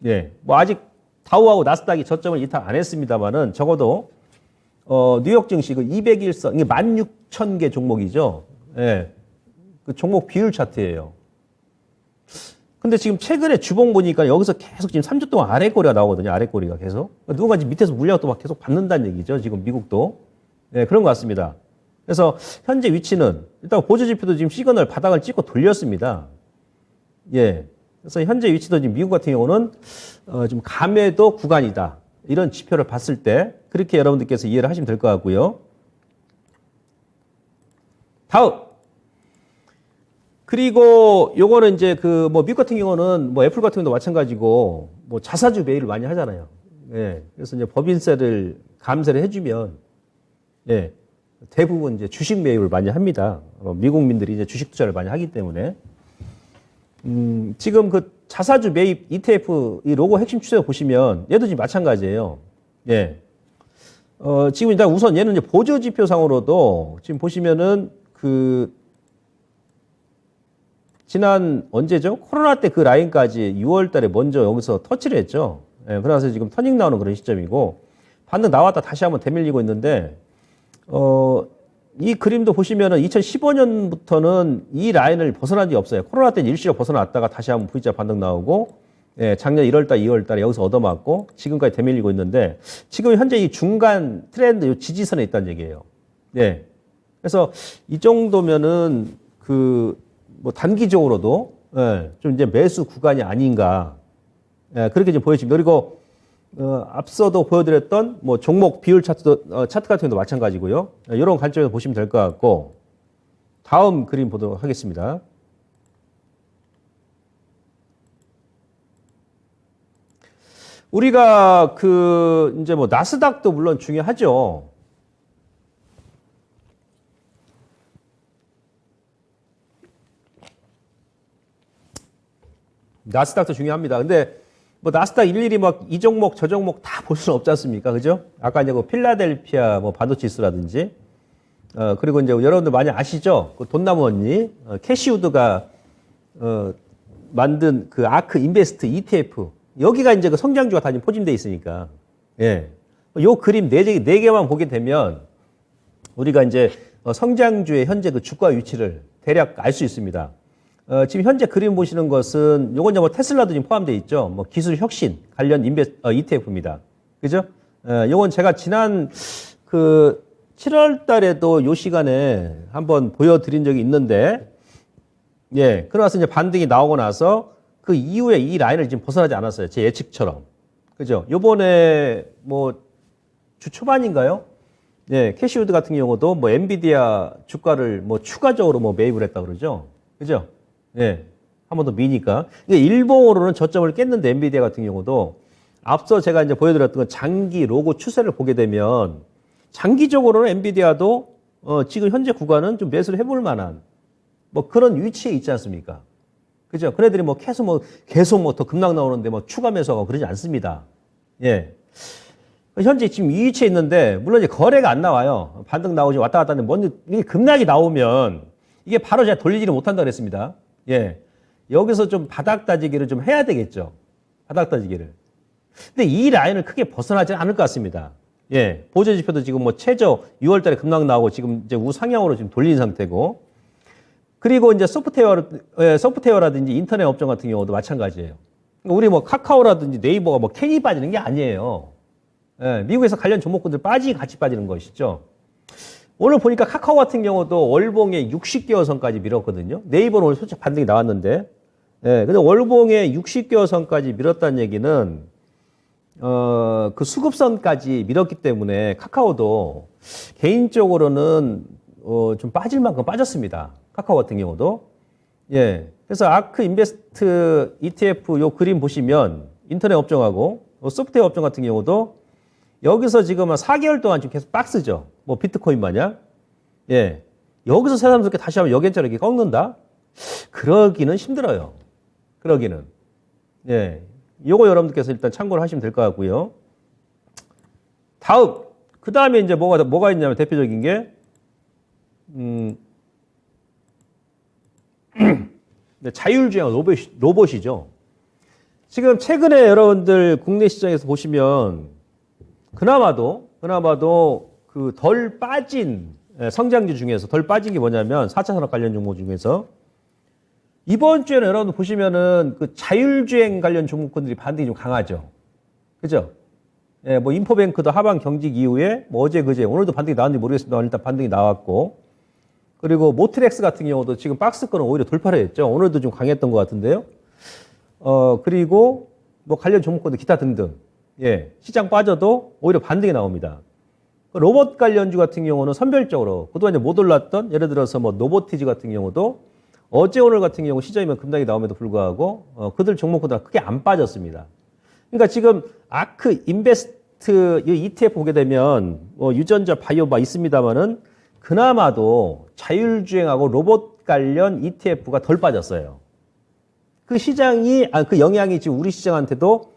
예. 뭐 아직 다우하고 나스닥이 저점을 이탈 안 했습니다만은 적어도 뉴욕 증시 그 200일선 이게 16,000개 종목이죠. 예. 그 종목 비율 차트예요. 근데 지금 최근에 주봉 보니까 여기서 계속 지금 3주 동안 아래꼬리가 나오거든요. 아래꼬리가 계속. 누군가 지금 밑에서 물량을 또 막 계속 받는다는 얘기죠. 지금 미국도. 예, 그런 것 같습니다. 그래서 현재 위치는 일단 보조지표도 지금 시그널 바닥을 찍고 돌렸습니다. 예. 그래서 현재 위치도 지금 미국 같은 경우는 좀 감매도 구간이다. 이런 지표를 봤을 때 그렇게 여러분들께서 이해를 하시면 될 것 같고요. 다음. 그리고 요거는 이제 그 뭐 미국 같은 경우는 뭐 애플 같은 경우도 마찬가지고 뭐 자사주 매입을 많이 하잖아요. 예. 그래서 이제 법인세를 감세를 해주면 예. 대부분 이제 주식 매입을 많이 합니다. 미국민들이 이제 주식 투자를 많이 하기 때문에. 지금 그 자사주 매입 ETF 이 로고 핵심 추세 보시면 얘도 지금 마찬가지예요. 예. 지금 일단 우선 얘는 이제 보조 지표상으로도 지금 보시면은 그 지난 언제죠? 코로나 때 그 라인까지 6월 달에 먼저 여기서 터치를 했죠. 예, 그래서 지금 터닝 나오는 그런 시점이고 반등 나왔다 다시 한번 되밀리고 있는데 이 그림도 보시면은 2015년부터는 이 라인을 벗어난 적이 없어요. 코로나 때는 일시로 벗어났다가 다시 한번 V자 반등 나오고 예, 작년 1월 달, 2월 달에 여기서 얻어맞고 지금까지 되밀리고 있는데 지금 현재 이 중간 트렌드 이 지지선에 있다는 얘기예요. 예. 그래서 이 정도면은 그 뭐 단기적으로도 예, 좀 이제 매수 구간이 아닌가 예, 그렇게 지금 보여집니다. 그리고 앞서도 보여드렸던 뭐 종목 비율 차트도 차트 같은 경우도 마찬가지고요. 이런 관점에서 보시면 될 것 같고 다음 그림 보도록 하겠습니다. 우리가 그 이제 뭐 나스닥도 물론 중요하죠. 나스닥도 중요합니다. 근데 뭐 나스닥 일일이 막 이 종목 저 종목 다 볼 수는 없지 않습니까? 그죠? 아까 이제 그 필라델피아 뭐 반도체지수라든지 그리고 이제 여러분들 많이 아시죠? 그 돈나무 언니 캐시우드가 만든 그 아크 인베스트 ETF 여기가 이제 그 성장주가 다 포진돼 있으니까 예. 요 그림 네 개만 보게 되면 우리가 이제 성장주의 현재 그 주가 위치를 대략 알 수 있습니다. 지금 현재 그림 보시는 것은 요건 이제 뭐 테슬라도 지금 포함되어 있죠. 뭐 기술 혁신 관련 ETF입니다. 그죠? 요건 제가 지난 그 7월 달에도 요 시간에 한번 보여드린 적이 있는데 예. 그러나서 이제 반등이 나오고 나서 그 이후에 이 라인을 지금 벗어나지 않았어요. 제 예측처럼. 그죠? 요번에 뭐 주 초반인가요? 예. 캐시우드 같은 경우도 뭐 엔비디아 주가를 뭐 추가적으로 뭐 매입을 했다 그러죠. 그죠? 예. 한 번 더 미니까. 이게 일봉으로는 저점을 깼는데 엔비디아 같은 경우도 앞서 제가 이제 보여드렸던 건 장기 로고 추세를 보게 되면 장기적으로는 엔비디아도 지금 현재 구간은 좀 매수를 해볼 만한 뭐 그런 위치에 있지 않습니까? 그죠? 그네들이 뭐 계속 뭐 더 급락 나오는데 뭐 추가 매수하고 그러지 않습니다. 예. 현재 지금 이 위치에 있는데 물론 이제 거래가 안 나와요. 반등 나오지 왔다 갔다 하는데 먼저 이게 급락이 나오면 이게 바로 제가 돌리지를 못한다 그랬습니다. 예. 여기서 좀 바닥 다지기를 좀 해야 되겠죠. 바닥 다지기를. 근데 이 라인을 크게 벗어나지 않을 것 같습니다. 예. 보조 지표도 지금 뭐 최저 6월 달에 급락 나오고 지금 이제 우상향으로 지금 돌린 상태고. 그리고 이제 소프트웨어라든지 인터넷 업종 같은 경우도 마찬가지예요. 우리 뭐 카카오라든지 네이버가 뭐 괜히 빠지는 게 아니에요. 예. 미국에서 관련 종목군들 같이 빠지는 것이죠. 오늘 보니까 카카오 같은 경우도 월봉에 60개월 선까지 밀었거든요. 네이버는 오늘 솔직히 반등이 나왔는데, 예, 근데 월봉에 60개월 선까지 밀었다는 얘기는 그 수급선까지 밀었기 때문에 카카오도 개인적으로는 좀 빠질 만큼 빠졌습니다. 카카오 같은 경우도. 예. 그래서 아크 인베스트 ETF 요 그림 보시면 인터넷 업종하고 소프트웨어 업종 같은 경우도 여기서 지금 한 4개월 동안 지금 계속 박스죠. 뭐 비트코인 마냥. 예. 여기서 새삼스럽게 다시 한번 여기저기 꺾는다? 그러기는 힘들어요. 그러기는. 예. 요거 여러분들께서 일단 참고를 하시면 될 것 같고요. 다음. 그 다음에 이제 뭐가 있냐면 대표적인 게, 자율주행 로봇이죠. 지금 최근에 여러분들 국내 시장에서 보시면 그나마도 그 덜 빠진 성장주 중에서 덜 빠진 게 뭐냐면 4차 산업 관련 종목 중에서 이번 주에는 여러분 보시면은 그 자율주행 관련 종목군들이 반등이 좀 강하죠. 그죠? 예, 뭐 인포뱅크도 하반 경직 이후에 뭐 어제 그제 오늘도 반등이 나왔는지 모르겠습니다. 일단 반등이 나왔고, 그리고 모트렉스 같은 경우도 지금 박스권은 오히려 돌파를 했죠. 오늘도 좀 강했던 것 같은데요. 그리고 뭐 관련 종목군들 기타 등등. 예, 시장 빠져도 오히려 반등이 나옵니다. 로봇 관련주 같은 경우는 선별적으로 그동안 이제 못 올랐던 예를 들어서 뭐 노보티즈 같은 경우도 어제 오늘 같은 경우 시장이면 급락이 나옴에도 불구하고 그들 종목보다 크게 안 빠졌습니다. 그러니까 지금 아크 인베스트 ETF 보게 되면 유전자 바이오가 있습니다만은 그나마도 자율주행하고 로봇 관련 ETF가 덜 빠졌어요. 그 시장이 그 영향이 지금 우리 시장한테도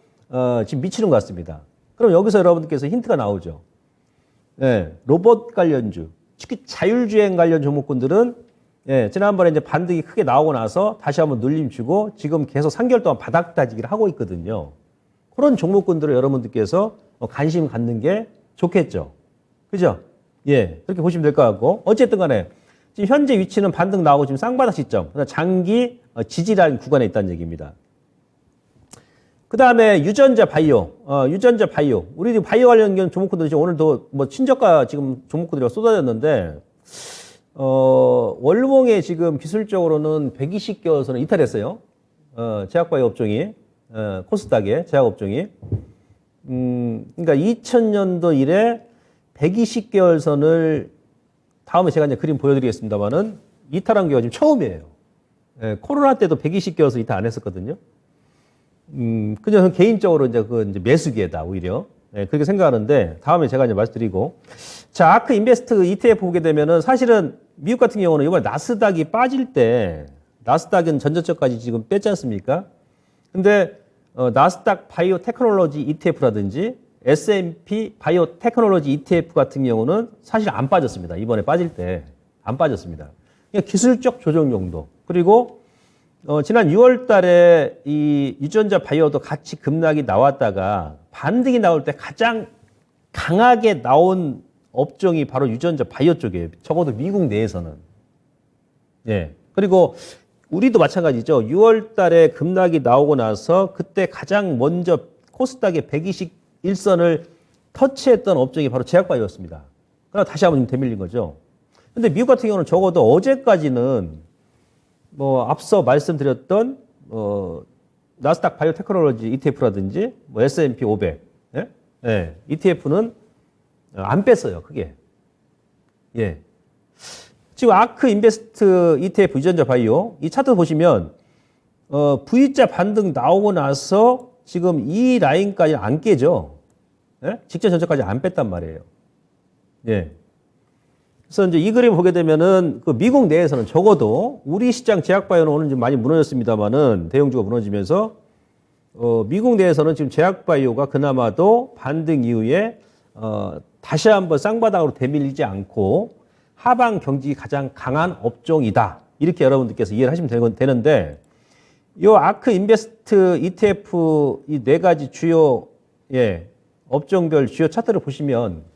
지금 미치는 것 같습니다. 그럼 여기서 여러분들께서 힌트가 나오죠. 네, 로봇 관련주, 특히 자율주행 관련 종목군들은 예, 지난번에 이제 반등이 크게 나오고 나서 다시 한번 눌림 주고 지금 계속 3개월 동안 바닥 다지기를 하고 있거든요. 그런 종목군들을 여러분들께서 관심 갖는 게 좋겠죠. 그죠? 예, 그렇게 보시면 될 것 같고. 어쨌든 간에 지금 현재 위치는 반등 나오고 지금 쌍바닥 시점, 장기 지지라인 구간에 있다는 얘기입니다. 그 다음에 유전자 바이오. 우리 지금 바이오 관련 종목군들이 오늘도 뭐 친저가 지금 종목군들이 쏟아졌는데, 월봉에 지금 기술적으로는 120개월선을 이탈했어요. 제약바이오 업종이, 코스닥의 제약 업종이. 그러니까 2000년도 이래 120개월선을 다음에 제가 이제 그림 보여드리겠습니다만은 이탈한 경우가 지금 처음이에요. 코로나 때도 120개월선 이탈 안 했었거든요. 그냥 개인적으로 이제 이제 매수기에다 오히려. 그렇게 생각하는데 다음에 제가 이제 말씀드리고. 자, 아크 인베스트 ETF 보게 되면은 사실은 미국 같은 경우는 이번에 나스닥이 빠질 때 나스닥은 전저점까지 지금 뺐지 않습니까? 근데 나스닥 바이오 테크놀로지 ETF라든지 S&P 바이오 테크놀로지 ETF 같은 경우는 사실 안 빠졌습니다. 이번에 빠질 때 안 빠졌습니다. 그냥 기술적 조정 정도. 그리고 지난 6월 달에 이 유전자 바이오도 같이 급락이 나왔다가 반등이 나올 때 가장 강하게 나온 업종이 바로 유전자 바이오 쪽이에요. 적어도 미국 내에서는. 예. 그리고 우리도 마찬가지죠. 6월 달에 급락이 나오고 나서 그때 가장 먼저 코스닥의 121선을 터치했던 업종이 바로 제약바이오였습니다. 그러나 다시 한번 되밀린 거죠. 근데 미국 같은 경우는 적어도 어제까지는 뭐 앞서 말씀드렸던 나스닥 바이오 테크놀로지 ETF라든지 뭐 S&P 500 예? 예. ETF는 안 뺐어요. 크게. 예. 지금 아크 인베스트 ETF 유전자 바이오 이 차트 보시면 V자 반등 나오고 나서 지금 이 라인까지 안 깨죠. 예? 직전 전저까지 안 뺐단 말이에요. 예. 그래서 이제 이 그림 보게 되면은 그 미국 내에서는 적어도 우리 시장 제약바이오는 오늘 좀 많이 무너졌습니다만은 대형주가 무너지면서 미국 내에서는 지금 제약바이오가 그나마도 반등 이후에 다시 한번 쌍바닥으로 되밀리지 않고 하방 경직이 가장 강한 업종이다. 이렇게 여러분들께서 이해를 하시면 되는데 이 아크 인베스트 ETF 이 네 가지 주요 업종별 주요 차트를 보시면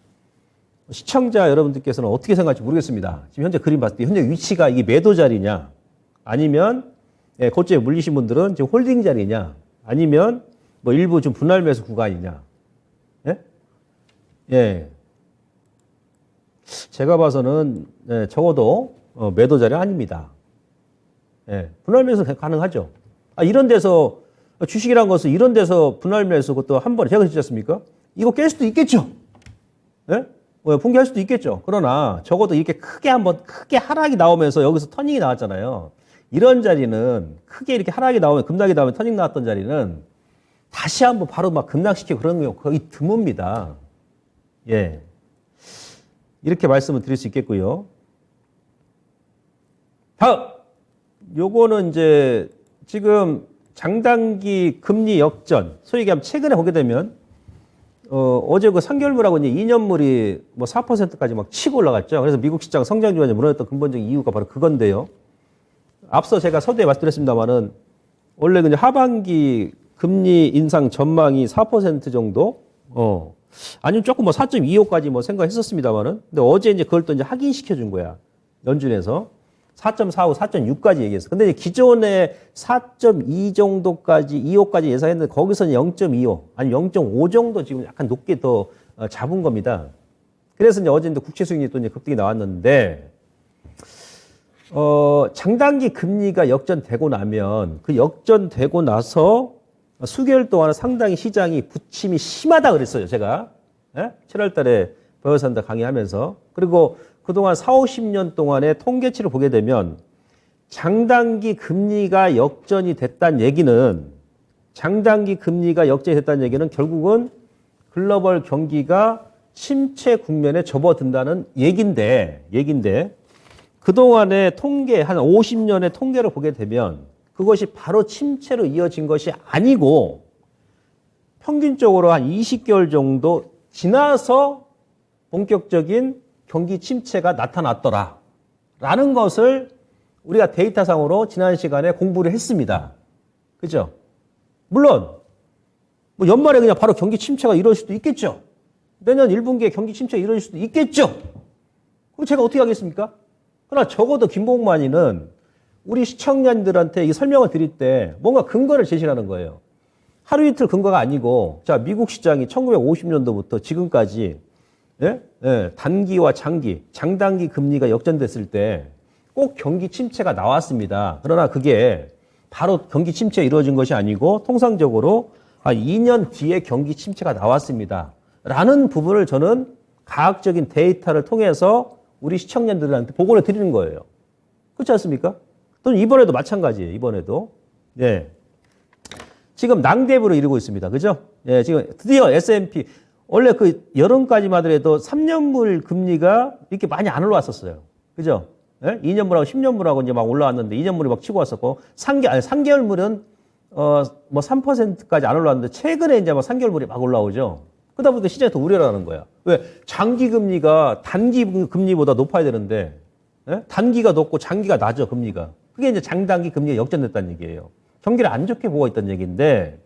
시청자 여러분들께서는 어떻게 생각할지 모르겠습니다. 지금 현재 그림 봤을 때 현재 위치가 이게 매도 자리냐 아니면 고점에 물리신 분들은 지금 홀딩 자리냐 아니면 뭐 일부 좀 분할 매수 구간이냐. 예. 제가 봐서는 적어도 매도 자리 아닙니다. 예. 분할 매수 가능하죠. 이런 데서 주식이란 것은 이런 데서 분할매수 그것도 한 번에 제가 그랬지 않습니까? 이거 깰 수도 있겠죠. 예? 붕괴할 수도 있겠죠. 그러나 적어도 이렇게 크게 한번 크게 하락이 나오면서 여기서 터닝이 나왔잖아요. 이런 자리는 크게 이렇게 하락이 나오면 급락이 나오면 터닝 나왔던 자리는 다시 한번 바로 막 급락시키고 그런 게 거의 드뭅니다. 예. 이렇게 말씀을 드릴 수 있겠고요. 다음. 요거는 이제 지금 장단기 금리 역전, 소위 얘기하면 최근에 보게 되면 어제 그 3개월물하고 이제 2년물이 뭐 4%까지 막 치고 올라갔죠. 그래서 미국 시장 성장 주간이 무너졌던 근본적인 이유가 바로 그건데요. 앞서 제가 서두에 말씀드렸습니다만은 원래 그냥 하반기 금리 인상 전망이 4% 정도, 아니면 조금 뭐 4.25까지 뭐 생각했었습니다만은, 근데 어제 이제 그걸 또 이제 확인시켜 준 거야. 연준에서 4.45, 4.6까지 얘기했어. 근데 이제 기존에 4.2 정도까지, 25까지 예상했는데 거기서는 0.25, 아니 0.5 정도 지금 약간 높게 더 잡은 겁니다. 그래서 이제 어제 국채 수익률이 또 이제 급등이 나왔는데, 장단기 금리가 역전되고 나면 그 역전되고 나서 수개월 동안 상당히 시장이 부침이 심하다 그랬어요, 제가. 예? 7월 달에 버여산다 강의하면서. 그리고 그동안 4, 50년 동안의 통계치를 보게 되면 장단기 금리가 역전이 됐다는 얘기는 결국은 글로벌 경기가 침체 국면에 접어든다는 얘긴데 그동안의 통계, 한 50년의 통계를 보게 되면 그것이 바로 침체로 이어진 것이 아니고 평균적으로 한 20개월 정도 지나서 본격적인 경기 침체가 나타났더라 라는 것을 우리가 데이터상으로 지난 시간에 공부를 했습니다. 그죠? 물론 뭐 연말에 그냥 바로 경기 침체가 이루어질 수도 있겠죠. 내년 1분기에 경기 침체가 이루어질 수도 있겠죠. 그럼 제가 어떻게 하겠습니까? 그러나 적어도 김봉만이는 우리 시청자들한테 이 설명을 드릴 때 뭔가 근거를 제시하는 거예요. 하루 이틀 근거가 아니고, 자, 미국 시장이 1950년도부터 지금까지 단기와 장단기 금리가 역전됐을 때 꼭 경기 침체가 나왔습니다. 그러나 그게 바로 경기 침체가 이루어진 것이 아니고 통상적으로 2년 뒤에 경기 침체가 나왔습니다. 라는 부분을 저는 과학적인 데이터를 통해서 우리 시청자들한테 보고를 드리는 거예요. 그렇지 않습니까? 또는 이번에도 마찬가지예요. 이번에도. 예. 지금 낭대부를 이루고 있습니다. 그죠? 예, 지금 드디어 S&P 원래 그 여름까지만 하더라도 3년물 금리가 이렇게 많이 안 올라왔었어요. 그죠? 예? 2년물하고 10년물하고 이제 막 올라왔는데 2년물이 막 치고 왔었고 3개월물은 뭐 3%까지 안 올라왔는데 최근에 이제 막 3개월물이 막 올라오죠. 그러다 보니까 시장이 더 우려라는 거야. 왜? 장기 금리가 단기 금리보다 높아야 되는데 단기가 높고 장기가 낮아 금리가. 그게 이제 장단기 금리가 역전됐다는 얘기예요. 경기를 안 좋게 보고 있다는 얘기인데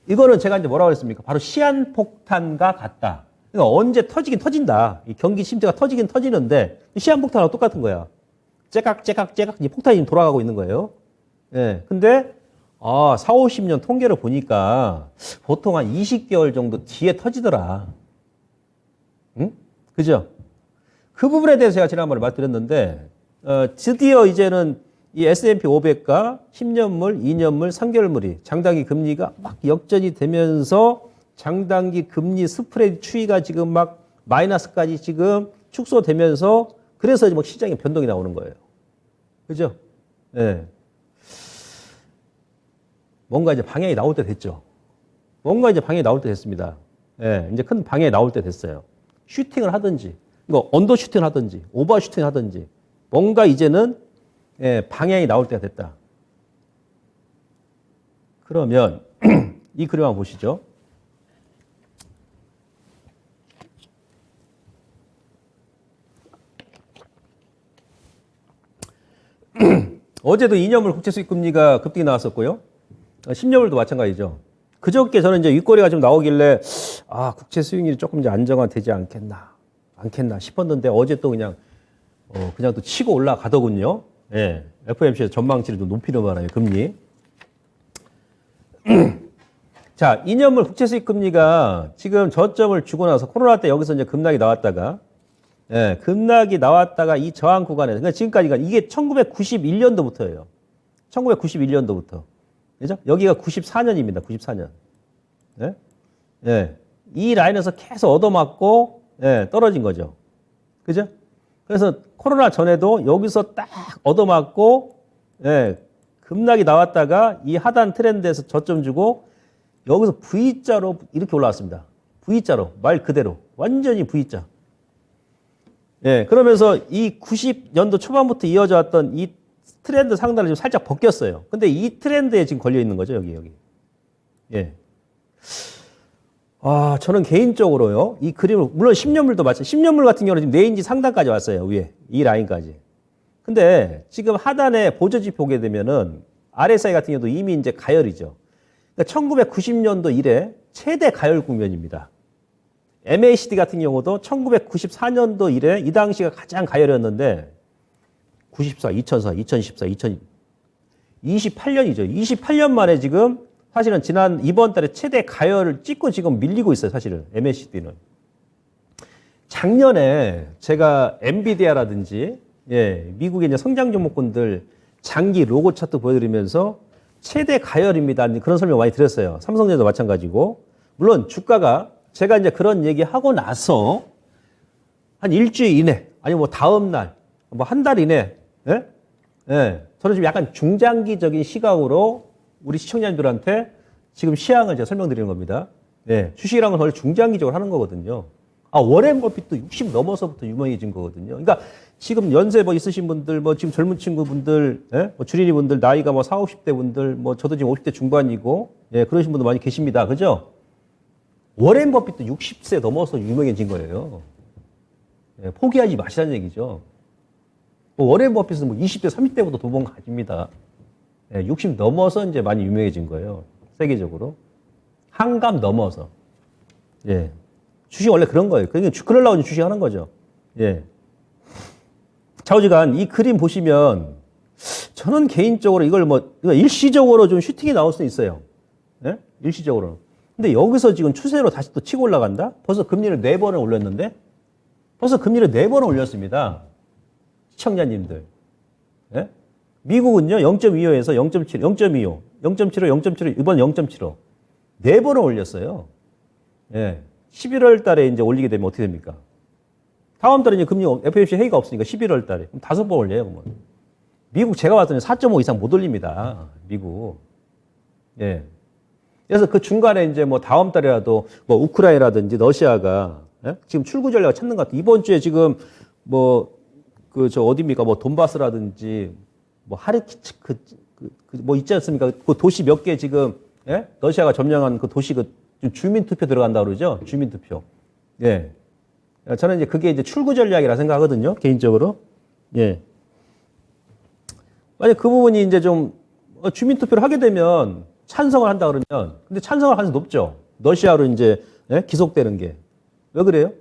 이거는 제가 이제 뭐라고 했습니까? 바로 시한폭탄과 같다. 그러니까 언제 터지긴 터진다. 이 경기 침체가 터지긴 터지는데 시한폭탄하고 똑같은 거야. 째깍 이 폭탄이 지금 돌아가고 있는 거예요. 예. 근데 4, 50년 통계를 보니까 보통 한 20개월 정도 뒤에 터지더라. 응? 그죠? 그 부분에 대해서 제가 지난번에 말씀드렸는데 드디어 이제는 이 S&P 500과 10년물, 2년물, 3개월물이 장단기 금리가 막 역전이 되면서 장단기 금리 스프레드 추이가 지금 막 마이너스까지 지금 축소되면서 그래서 뭐 시장에 변동이 나오는 거예요. 그죠? 예. 뭔가 이제 방향이 나올 때 됐죠. 뭔가 이제 방향이 나올 때 됐습니다. 예. 이제 큰 방향이 나올 때 됐어요. 슈팅을 하든지, 이거 언더 슈팅을 하든지, 오버 슈팅을 하든지, 뭔가 이제는 방향이 나올 때가 됐다. 그러면 이 그림 한번 보시죠. 어제도 2년물 국채 수익 금리가 급등이 나왔었고요. 10년물도 마찬가지죠. 그저께 저는 이제 윗꼬리가 좀 나오길래 국채 수익률이 조금 이제 안정화되지 않겠나 싶었는데 어제 또 그냥 또 치고 올라가더군요. 예. FOMC에서 전망치를 좀 높이는 바람에 금리. 자, 2년물 국채 수익 금리가 지금 저점을 주고 나서 코로나 때 여기서 이제 급락이 나왔다가 이 저항 구간에서, 그러니까 지금까지가 이게 1991년도부터예요. 1991년도부터. 그죠? 여기가 94년입니다. 94년. 예? 예. 이 라인에서 계속 얻어맞고, 예, 떨어진 거죠. 그죠? 그래서 코로나 전에도 여기서 딱 얻어맞고, 예, 급락이 나왔다가 이 하단 트렌드에서 저점 주고 여기서 V자로 이렇게 올라왔습니다. V자로. 말 그대로. 완전히 V자. 예, 그러면서 이 90년도 초반부터 이어져 왔던 이 트렌드 상단을 좀 살짝 벗겼어요. 근데 이 트렌드에 지금 걸려 있는 거죠, 여기. 예. 아, 저는 개인적으로요, 이 그림을, 물론 10년물도 마찬가지, 10년물 같은 경우는 지금 레인지 상단까지 왔어요, 위에. 이 라인까지. 근데 지금 하단에 보조지표 보게 되면은 RSI 같은 경우도 이미 이제 가열이죠. 그러니까 1990년도 이래 최대 가열 국면입니다. MACD 같은 경우도 1994년도 이래 이 당시가 가장 가열이었는데 94, 2004, 2014, 2028년이죠. 28년 만에 지금 사실은 이번 달에 최대 가열을 찍고 지금 밀리고 있어요. 사실은 MACD는. 작년에 제가 엔비디아라든지 예, 미국의 이제 성장 종목군들 장기 로고 차트 보여드리면서 최대 가열입니다. 그런 설명 많이 드렸어요. 삼성전자도 마찬가지고. 물론 주가가 제가 이제 그런 얘기 하고 나서 한 일주일 이내, 아니 뭐 다음 날, 뭐 한 달 이내, 예? 예. 저는 좀 약간 중장기적인 시각으로 우리 시청자님들한테 지금 시향을 제가 설명드리는 겁니다. 예. 주식이라는 건 원래 중장기적으로 하는 거거든요. 아, 워렌 버핏도 60 넘어서부터 유명해진 거거든요. 그러니까 지금 연세 뭐 있으신 분들, 뭐 지금 젊은 친구분들, 예? 뭐 주린이 분들, 나이가 뭐 40, 50대 분들, 뭐 저도 지금 50대 중반이고, 예, 그러신 분들 많이 계십니다. 그죠? 워렌 버핏도 60세 넘어서 유명해진 거예요. 예, 포기하지 마시라는 얘기죠. 뭐 워렌 버핏은 뭐 20대, 30대부터 돈 가집니다. 예, 60 넘어서 이제 많이 유명해진 거예요. 세계적으로. 한감 넘어서. 예. 주식 원래 그런 거예요. 그러니까 그러려고 주식 하는 거죠. 예. 좌우지간 이 그림 보시면 저는 개인적으로 이걸 뭐 일시적으로 좀 슈팅이 나올 수 있어요. 예? 일시적으로는. 근데 여기서 지금 추세로 다시 또 치고 올라간다? 벌써 금리를 4번을 올렸는데? 벌써 금리를 4번을 올렸습니다. 시청자님들. 예? 미국은요, 0.25에서 0.7, 0.25, 0.75, 0.75, 이번 0.75. 4번을 올렸어요. 예. 11월 달에 이제 올리게 되면 어떻게 됩니까? 다음 달에 이제 금리 FOMC 회의가 없으니까 11월 달에. 그럼 5번 올려요, 그러면. 미국 제가 봤더니 4.5 이상 못 올립니다. 미국. 예. 그래서 그 중간에 이제 뭐 다음 달이라도 뭐 우크라이나라든지 러시아가 예? 지금 출구 전략을 찾는 것 같아요. 이번 주에 지금 뭐 그 저 어디입니까? 뭐 돈바스라든지 뭐 하르키츠크 뭐 있지 않습니까? 그 도시 몇 개 지금 예? 러시아가 점령한 그 도시 그 주민 투표 들어간다 그러죠? 주민 투표. 예. 저는 이제 그게 이제 출구 전략이라 생각하거든요. 개인적으로. 예. 만약 그 부분이 이제 좀 주민 투표를 하게 되면 찬성을 한다 그러면 근데 찬성할 가능성이 높죠. 러시아로 이제 예? 기속되는 게. 왜 그래요?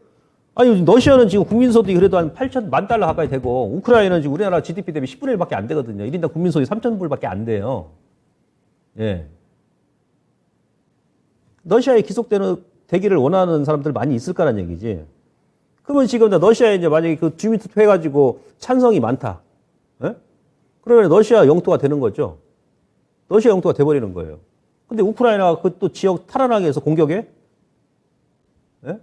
아니 러시아는 지금 국민소득이 그래도 한 8천만 달러 가까이 되고 우크라이나는 지금 우리나라 GDP 대비 10분의 1밖에 안 되거든요. 1인당 국민소득이 3,000불밖에 안 돼요. 예. 러시아에 되기를 원하는 사람들 많이 있을 거란 얘기지. 그러면 지금 러시아에 이제 만약에 그 주민투표 해가지고 찬성이 많다. 예? 그러면 러시아 영토가 되는 거죠. 러시아 영토가 돼버리는 거예요. 근데 우크라이나가 그 또 지역 탈환하기 위해서 공격해? 예?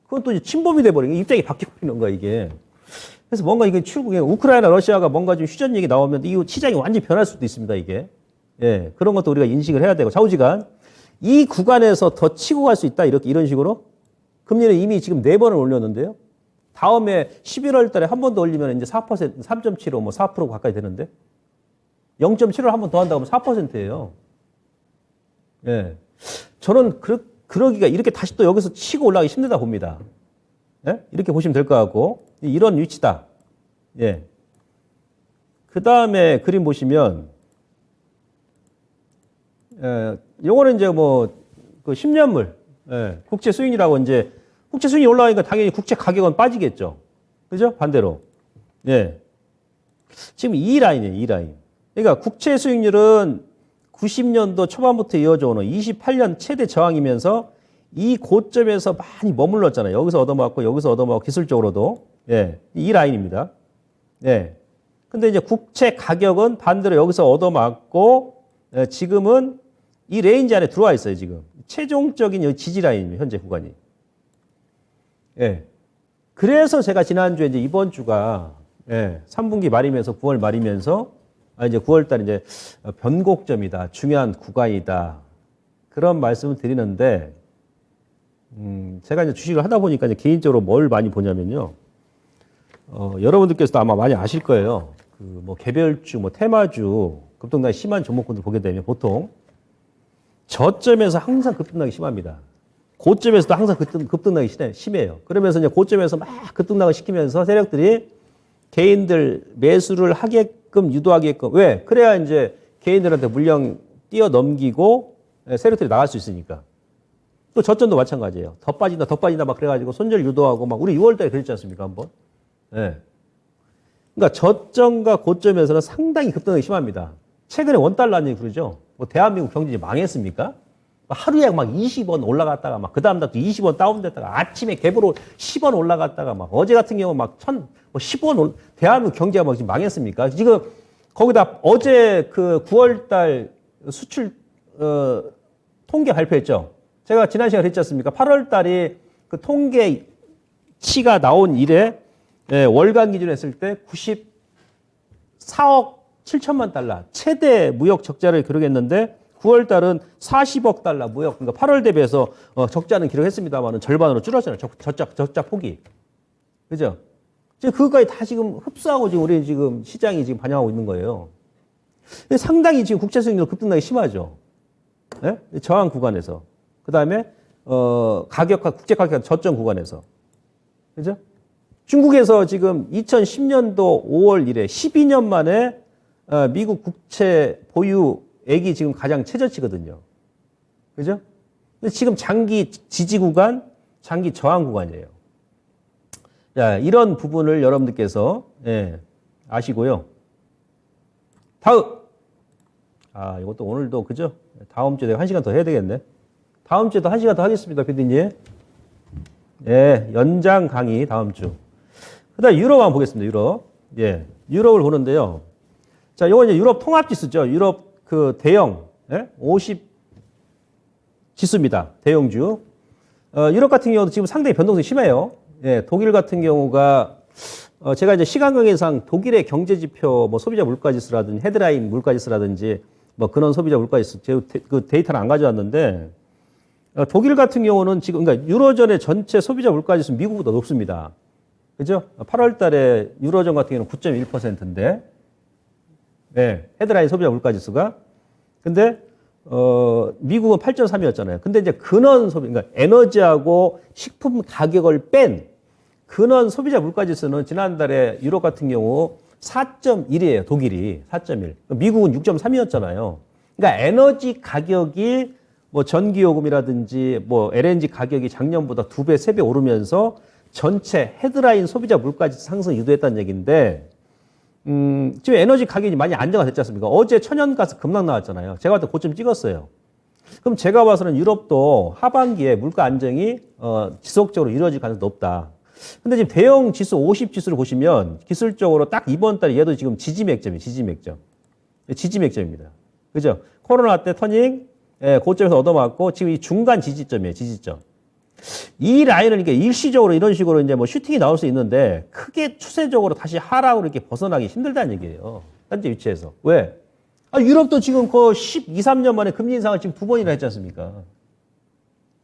그건 또 이제 침범이 돼버리는 입장이 바뀌어버리는 거야, 이게. 그래서 뭔가 이게 우크라이나, 러시아가 뭔가 좀 휴전 얘기 나오면 이 시장이 완전히 변할 수도 있습니다, 이게. 예. 그런 것도 우리가 인식을 해야 되고, 좌우지간. 이 구간에서 더 치고 갈 수 있다, 이런 식으로. 금리는 이미 지금 4번을 올렸는데요. 다음에 11월 달에 한 번 더 올리면 이제 4%, 3.75, 뭐 4% 가까이 되는데. 0.75를 한 번 더 한다고 하면 4%예요. 예. 저는 그러기가 이렇게 다시 또 여기서 치고 올라가기 힘들다 봅니다. 예? 이렇게 보시면 될 것 같고. 이런 위치다. 예. 그 다음에 그림 보시면, 요거는 이제 뭐, 그 10년물, 예. 국채 수익이라고 이제, 국채 수익이 올라가니까 당연히 국채 가격은 빠지겠죠. 그죠? 반대로. 예. 지금 이 라인이에요, 이 라인. 그러니까 국채 수익률은 90년도 초반부터 이어져 오는 28년 최대 저항이면서 이 고점에서 많이 머물렀잖아요. 여기서 얻어맞고 여기서 얻어맞고 기술적으로도. 예. 이 라인입니다. 예. 근데 이제 국채 가격은 반대로 여기서 얻어맞고 예, 지금은 이 레인지 안에 들어와 있어요, 지금. 최종적인 이 지지 라인입니다, 현재 구간이. 예. 그래서 제가 지난주에 이제 이번 주가, 예, 3분기 말이면서 9월 말이면서, 이제 9월 달 이제 변곡점이다, 중요한 구간이다. 그런 말씀을 드리는데, 제가 이제 주식을 하다 보니까 이제 개인적으로 뭘 많이 보냐면요. 여러분들께서도 아마 많이 아실 거예요. 그 뭐 개별주, 뭐 테마주, 급등락이 심한 종목군들 보게 되면 보통 저점에서 항상 급등락이 심합니다. 고점에서도 항상 급등락이 심해요. 그러면서 이제 고점에서 막 급등락을 시키면서 세력들이 개인들 매수를 하게끔 유도하게끔 왜? 그래야 이제 개인들한테 물량 뛰어넘기고 세력들이 나갈 수 있으니까. 또 저점도 마찬가지예요. 더 빠진다 막 그래가지고 손절 유도하고 막 우리 6월달에 그랬지 않습니까 한번? 예. 그러니까 저점과 고점에서는 상당히 급등이 심합니다. 최근에 원달러니 그러죠. 뭐 대한민국 경제 망했습니까? 하루에 막 20원 올라갔다가 막 그 다음 날또 20원 다운됐다가 아침에 갭으로 10원 올라갔다가 막 어제 같은 경우 막 10원 대한민국 경제가 막 지금 망했습니까? 지금 거기다 어제 그 9월달 수출 통계 발표했죠. 제가 지난 시간에 했지 않습니까? 8월 달이 그 통계치가 나온 이래 월간 기준으로 했을 때 94억 7천만 달러 최대 무역 적자를 기록했는데 9월 달은 40억 달러 무역 그러니까 8월 대비해서 적자는 기록했습니다만은 절반으로 줄었잖아요. 적자 폭이. 그죠? 지금 그것까지 다 지금 흡수하고 지금 우리 지금 시장이 지금 반영하고 있는 거예요. 근데 상당히 지금 국채 수익률 급등락이 심하죠. 네? 저항 구간에서. 그 다음에, 국제 가격 저점 구간에서. 그죠? 중국에서 지금 2010년도 5월 이래 12년 만에 미국 국채 보유액이 지금 가장 최저치거든요. 그죠? 근데 지금 장기 지지 구간, 장기 저항 구간이에요. 자, 이런 부분을 여러분들께서, 아시고요. 다음. 이것도 오늘도, 그죠? 다음 주에 1시간 더 해야 되겠네. 다음 주에도 1시간 더 하겠습니다, PD님. 예, 연장 강의 다음 주. 그 다음 유럽 한번 보겠습니다, 유럽. 예, 유럽을 보는데요. 자, 요거 이제 유럽 통합지수죠. 유럽 그 대형, 50 지수입니다. 대형주. 유럽 같은 경우도 지금 상당히 변동성이 심해요. 예, 독일 같은 경우가, 제가 이제 시간 관계상 독일의 경제지표, 뭐 소비자 물가지수라든지 헤드라인 물가지수라든지 뭐 그런 소비자 물가지수, 그 데이터를 안 가져왔는데, 독일 같은 경우는 지금, 그러니까 유로존의 전체 소비자 물가지수 미국보다 높습니다. 그죠? 8월 달에 유로존 같은 경우는 9.1%인데, 네, 헤드라인 소비자 물가지수가. 근데, 미국은 8.3이었잖아요. 근데 이제 근원 소비, 그러니까 에너지하고 식품 가격을 뺀 근원 소비자 물가지수는 지난달에 유럽 같은 경우 4.1이에요. 독일이 4.1. 미국은 6.3이었잖아요. 그러니까 에너지 가격이 뭐 전기요금이라든지 뭐 LNG 가격이 작년보다 2배, 3배 오르면서 전체 헤드라인 소비자 물가지수 상승 유도했다는 얘기인데, 지금 에너지 가격이 많이 안정화됐지 않습니까? 어제 천연가스 급락 나왔잖아요. 제가 봤을 때 고점 찍었어요. 그럼 제가 봐서는 유럽도 하반기에 물가 안정이 지속적으로 이루어질 가능성이 높다. 근데 지금 대형 지수 50 지수를 보시면 기술적으로 딱 이번 달에 얘도 지금 지지맥점이에요. 지지맥점입니다. 그죠? 코로나 때 터닝, 고점에서 얻어맞고 지금 이 중간 지지점이에요. 지지점. 이 라인을 이게 일시적으로 이런 식으로 이제 뭐 슈팅이 나올 수 있는데 크게 추세적으로 다시 하락으로 이렇게 벗어나기 힘들다는 얘기예요. 현재 위치에서. 왜? 유럽도 지금 그 12, 3년 만에 금리 인상을 지금 2번이나 했지 않습니까?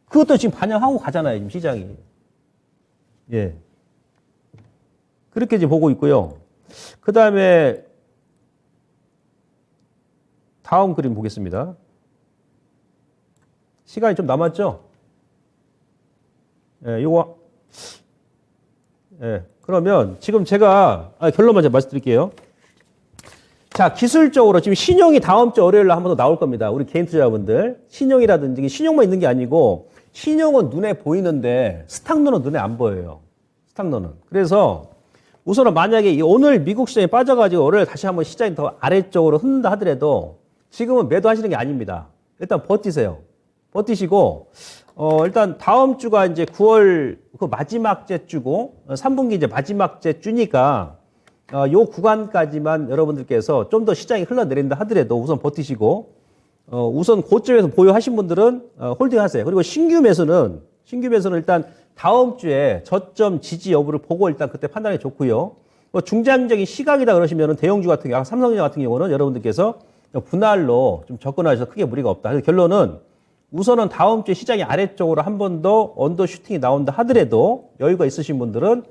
그것도 지금 반영하고 가잖아요. 지금 시장이. 예. 그렇게 이제 보고 있고요. 그 다음에 다음 그림 보겠습니다. 시간이 좀 남았죠? 예, 요거. 예, 그러면 지금 제가, 결론만 제가 말씀드릴게요. 자, 기술적으로 지금 신용이 다음 주 월요일 날 한 번 더 나올 겁니다. 우리 개인 투자자분들. 신용이라든지, 신용만 있는 게 아니고, 신용은 눈에 보이는데, 스탁론은 눈에 안 보여요. 스탁론은. 그래서, 우선은 만약에 오늘 미국 시장에 빠져가지고 월요일 다시 한번 시장이 더 아래쪽으로 흔든다 하더라도, 지금은 매도하시는 게 아닙니다. 일단 버티세요. 버티시고, 일단 다음 주가 이제 9월 그 마지막 주고, 3분기 이제 마지막 주니까, 요 구간까지만 여러분들께서 좀 더 시장이 흘러내린다 하더라도 우선 버티시고, 우선 고점에서 보유하신 분들은 홀딩하세요. 그리고 신규 매수는 일단 다음 주에 저점 지지 여부를 보고 일단 그때 판단이 좋고요. 중장기적인 시각이다 그러시면은 대형주 같은 경우, 삼성전자 같은 경우는 여러분들께서 분할로 좀 접근하셔서 크게 무리가 없다. 그래서 결론은 우선은 다음 주에 시장이 아래쪽으로 한 번 더 언더 슈팅이 나온다 하더라도 여유가 있으신 분들은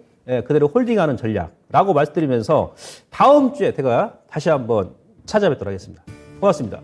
그대로 홀딩하는 전략라고 말씀드리면서 다음 주에 제가 다시 한번 찾아뵙도록 하겠습니다. 고맙습니다.